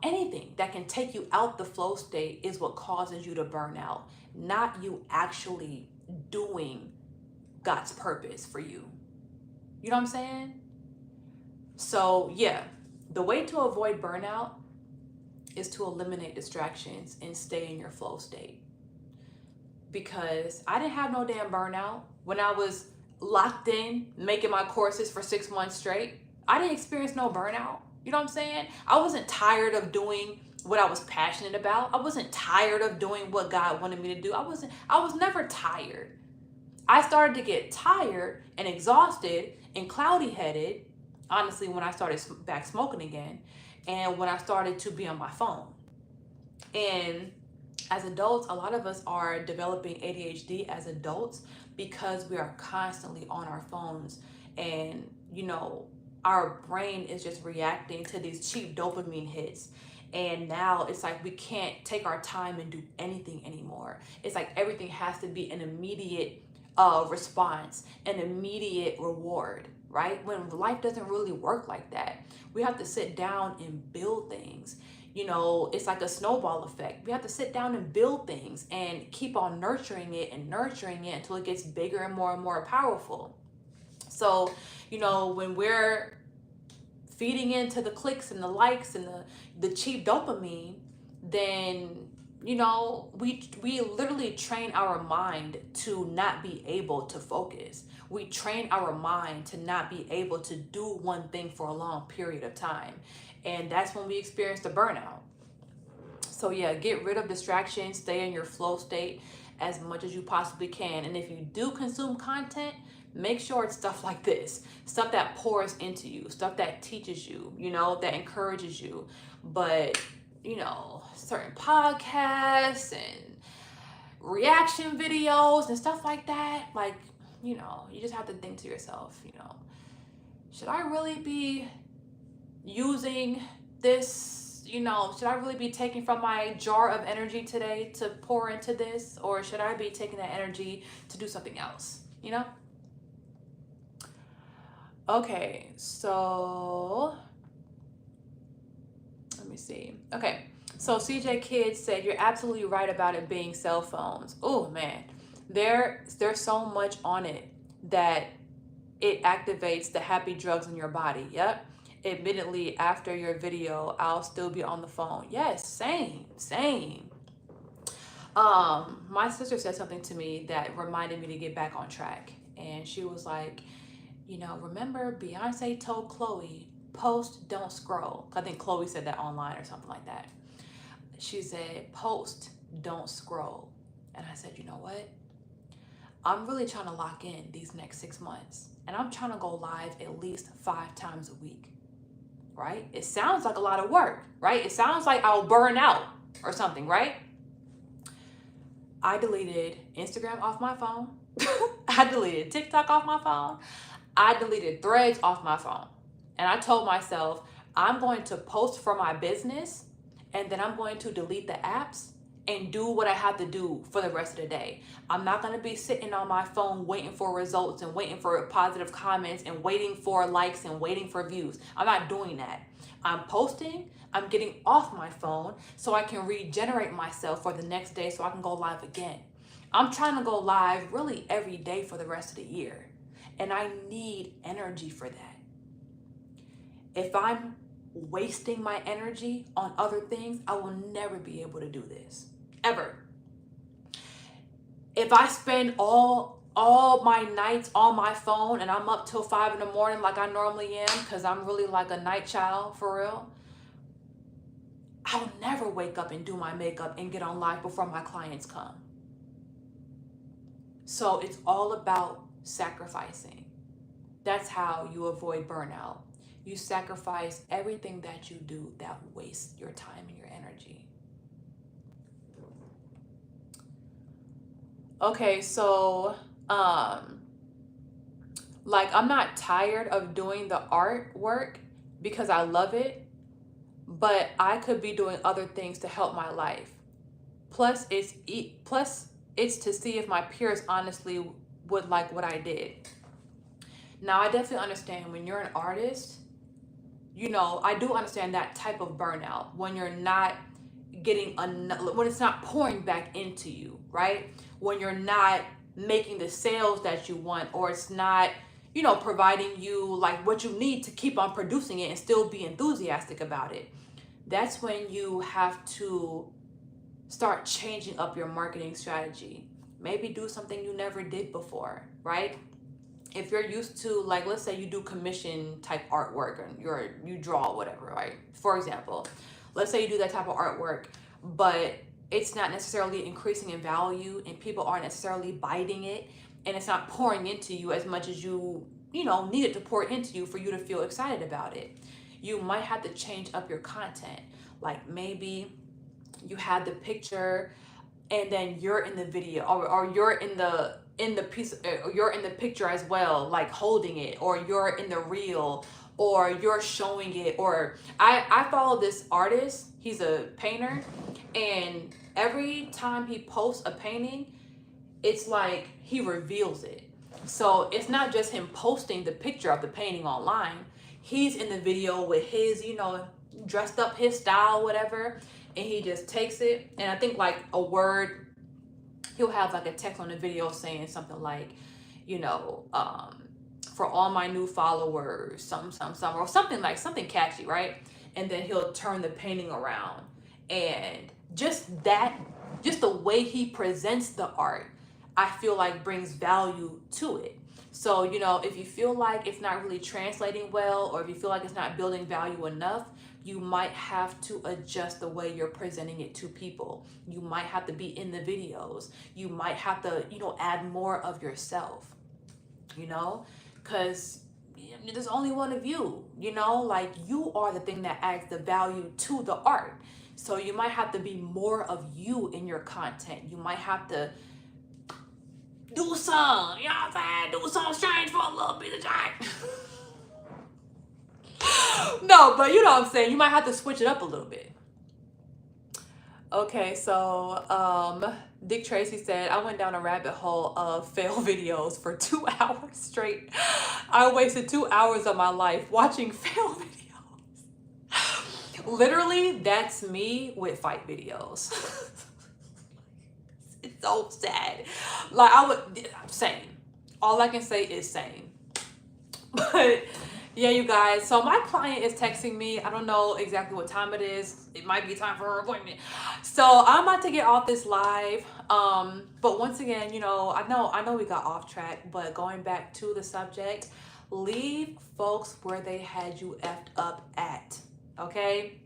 anything that can take you out the flow state is what causes you to burn out, not you actually doing God's purpose for you. You know what I'm saying? So yeah, the way to avoid burnout is to eliminate distractions and stay in your flow state. Because I didn't have no damn burnout when I was locked in making my courses for 6 months straight. I didn't experience no burnout. You know what I'm saying? I wasn't tired of doing what I was passionate about. I wasn't tired of doing what God wanted me to do. I was never tired. I started to get tired and exhausted and cloudy headed, honestly, when I started back smoking again, and when I started to be on my phone. And as adults, a lot of us are developing ADHD as adults because we are constantly on our phones, and our brain is just reacting to these cheap dopamine hits. And now it's like we can't take our time and do anything anymore. It's like everything has to be an immediate response, an immediate reward, right? When life doesn't really work like that. We have to sit down and build things. It's like a snowball effect. We have to sit down and build things and keep on nurturing it until it gets bigger and more powerful. So, when we're feeding into the clicks and the likes and the cheap dopamine, then, we literally train our mind to not be able to focus. We train our mind to not be able to do one thing for a long period of time. And that's when we experience the burnout. So yeah, get rid of distractions, stay in your flow state as much as you possibly can. And if you do consume content, make sure it's stuff like this, stuff that pours into you, stuff that teaches you, that encourages you. But, certain podcasts and reaction videos and stuff like that, like, you just have to think to yourself, should I really be using this, should I really be taking from my jar of energy today to pour into this, or should I be taking that energy to do something else, Okay, so let me see. Okay, so CJ Kids said, you're absolutely right about it being cell phones. Oh man, there's so much on it that it activates the happy drugs in your body. Yep. Admittedly, after your video, I'll still be on the phone. Yes, same. My sister said something to me that reminded me to get back on track. And she was like, remember Beyonce told Chloe, post, don't scroll. I think Chloe said that online or something like that. She said, post, don't scroll. And I said, you know what? I'm really trying to lock in these next 6 months. And I'm trying to go live at least 5 times a week, right? It sounds like a lot of work, right? It sounds like I'll burn out or something, right? I deleted Instagram off my phone. I deleted TikTok off my phone. I deleted Threads off my phone. And I told myself, I'm going to post for my business, and then I'm going to delete the apps and do what I have to do for the rest of the day. I'm not going to be sitting on my phone waiting for results and waiting for positive comments and waiting for likes and waiting for views. I'm not doing that. I'm posting, I'm getting off my phone so I can regenerate myself for the next day so I can go live again. I'm trying to go live really every day for the rest of the year. And I need energy for that. If I'm wasting my energy on other things, I will never be able to do this. Ever. If I spend all my nights on my phone and I'm up till 5 in the morning like I normally am, because I'm really like a night child for real, I'll never wake up and do my makeup and get on live before my clients come. So it's all about sacrificing. That's how you avoid burnout. You sacrifice everything that you do that wastes your time and your energy. Okay, so like, I'm not tired of doing the artwork because I love it, but I could be doing other things to help my life. Plus it's to see if my peers honestly would like what I did. Now, I definitely understand when you're an artist, you know, I do understand that type of burnout when you're not getting enough, when it's not pouring back into you, right? When you're not making the sales that you want, or it's not, you know, providing you like what you need to keep on producing it and still be enthusiastic about it. That's when you have to start changing up your marketing strategy. Maybe do something you never did before, right? If you're used to, like, let's say you do commission type artwork and you draw whatever, right? For example, let's say you do that type of artwork, but it's not necessarily increasing in value and people aren't necessarily biting it, and it's not pouring into you as much as you know, need it to pour into you for you to feel excited about it. You might have to change up your content. Like, maybe you had the picture and then you're in the video, or you're in the piece, you're in the picture as well, like holding it, or you're in the reel, or you're showing it. Or I follow this artist, he's a painter, and every time he posts a painting, it's like he reveals it. So it's not just him posting the picture of the painting online, he's in the video with his, you know, dressed up his style, whatever, and he just takes it, and I think like a word, he'll have like a text on the video saying something like, you know, for all my new followers, some, or something like, something catchy, right? And then he'll turn the painting around, and just the way he presents the art, I feel like brings value to it. So, you know, if you feel like it's not really translating well, or if you feel like it's not building value enough, you might have to adjust the way you're presenting it to people. You might have to be in the videos. You might have to, you know, add more of yourself, you know, because there's only one of you, you know, like, you are the thing that adds the value to the art. So you might have to be more of you in your content. You might have to do some, you know what I'm saying? Do something strange for a little bit of time. No, but you know what I'm saying? You might have to switch it up a little bit. Okay, so Dick Tracy said, I went down a rabbit hole of fail videos for 2 hours straight. I wasted 2 hours of my life watching fail videos. Literally, that's me with fight videos. It's so sad. Like, same. All I can say is same. But yeah, you guys, so my client is texting me. I don't know exactly what time it is. It might be time for her appointment. So I'm about to get off this live. But once again, you know, I know we got off track, but going back to the subject, leave folks where they had you effed up at, okay?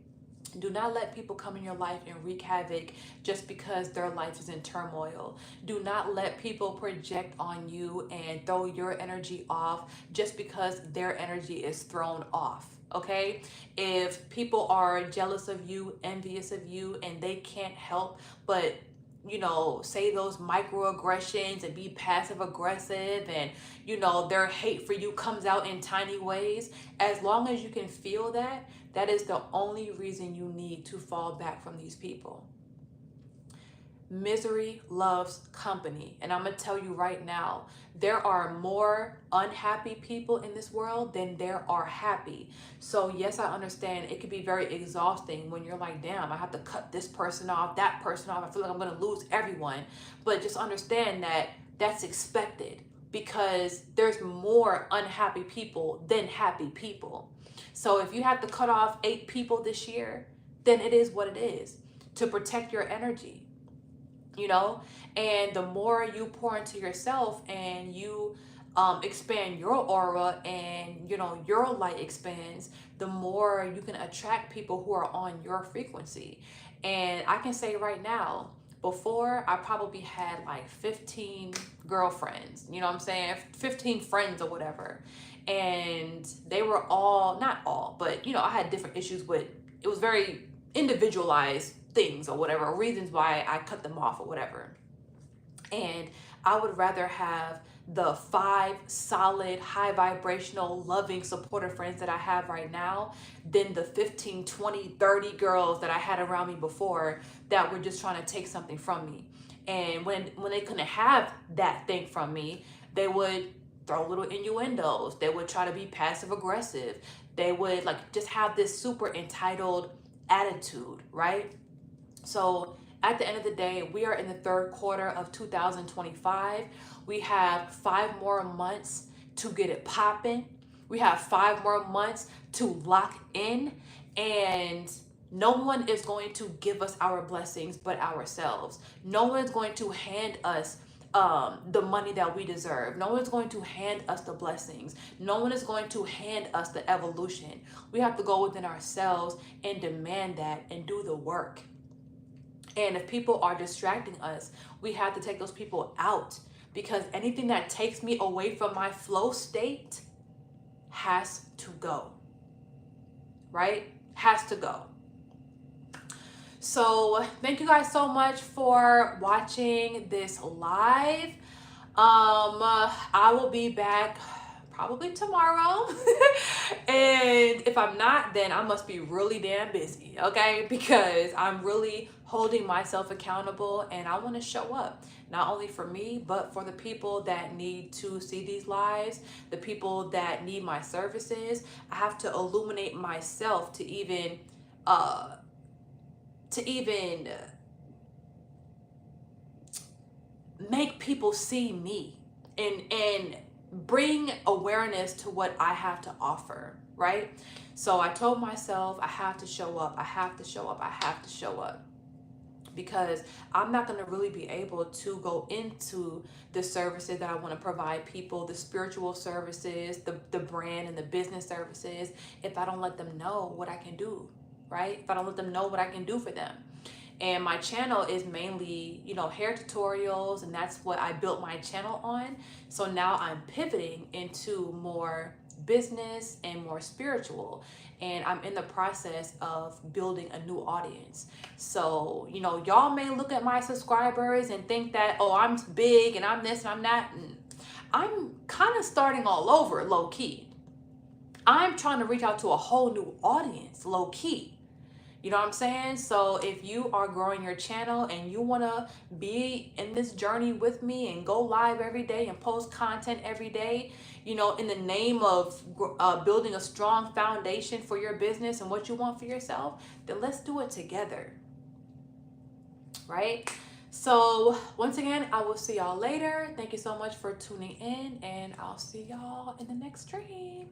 Do not let people come in your life and wreak havoc just because their life is in turmoil. Do not let people project on you and throw your energy off just because their energy is thrown off, okay? If people are jealous of you, envious of you, and they can't help but, you know, say those microaggressions and be passive aggressive, and, you know, their hate for you comes out in tiny ways, as long as you can feel that, that is the only reason you need to fall back from these people. Misery loves company. And I'm going to tell you right now, there are more unhappy people in this world than there are happy. So yes, I understand it can be very exhausting when you're like, damn, I have to cut this person off, that person off. I feel like I'm going to lose everyone. But just understand that that's expected, because there's more unhappy people than happy people. So if you have to cut off 8 people this year, then it is what it is, to protect your energy, you know? And the more you pour into yourself and you expand your aura and, your light expands, the more you can attract people who are on your frequency. And I can say right now, before I probably had like 15 girlfriends, you know what I'm saying? 15 friends or whatever. And they were all, not all, but I had different issues with, it was very individualized things or whatever, reasons why I cut them off or whatever. And I would rather have the 5 solid, high vibrational, loving, supportive friends that I have right now than the 15, 20, 30 girls that I had around me before that were just trying to take something from me. And when they couldn't have that thing from me, they would throw little innuendos. They would try to be passive aggressive. They would like just have this super entitled attitude, right? So at the end of the day, we are in the 3rd quarter of 2025. We have 5 more months to get it popping. We have 5 more months to lock in, and no one is going to give us our blessings but ourselves. No one is going to hand us the money that we deserve. No one's going to hand us the blessings. No one is going to hand us the evolution. We have to go within ourselves and demand that and do the work. And if people are distracting us, we have to take those people out, because anything that takes me away from my flow state has to go, right? Has to go. So thank you guys so much for watching this live. I will be back probably tomorrow. And if I'm not, then I must be really damn busy, okay? Because I'm really holding myself accountable, and I want to show up, not only for me, but for the people that need to see these lives, the people that need my services. I have to illuminate myself to even make people see me and bring awareness to what I have to offer, right? So I told myself I have to show up, I have to show up, I have to show up, because I'm not going to really be able to go into the services that I want to provide people, the spiritual services, the brand and the business services, if I don't let them know what I can do, right? If I don't let them know what I can do for them. And my channel is mainly, hair tutorials, and that's what I built my channel on. So now I'm pivoting into more business and more spiritual, and I'm in the process of building a new audience. So, y'all may look at my subscribers and think that, oh, I'm big and I'm this and I'm that. And I'm kind of starting all over, low key. I'm trying to reach out to a whole new audience, low key. You know what I'm saying? So if you are growing your channel and you want to be in this journey with me and go live every day and post content every day, in the name of building a strong foundation for your business and what you want for yourself, then let's do it together, right? So once again, I will see y'all later. Thank you so much for tuning in, and I'll see y'all in the next stream.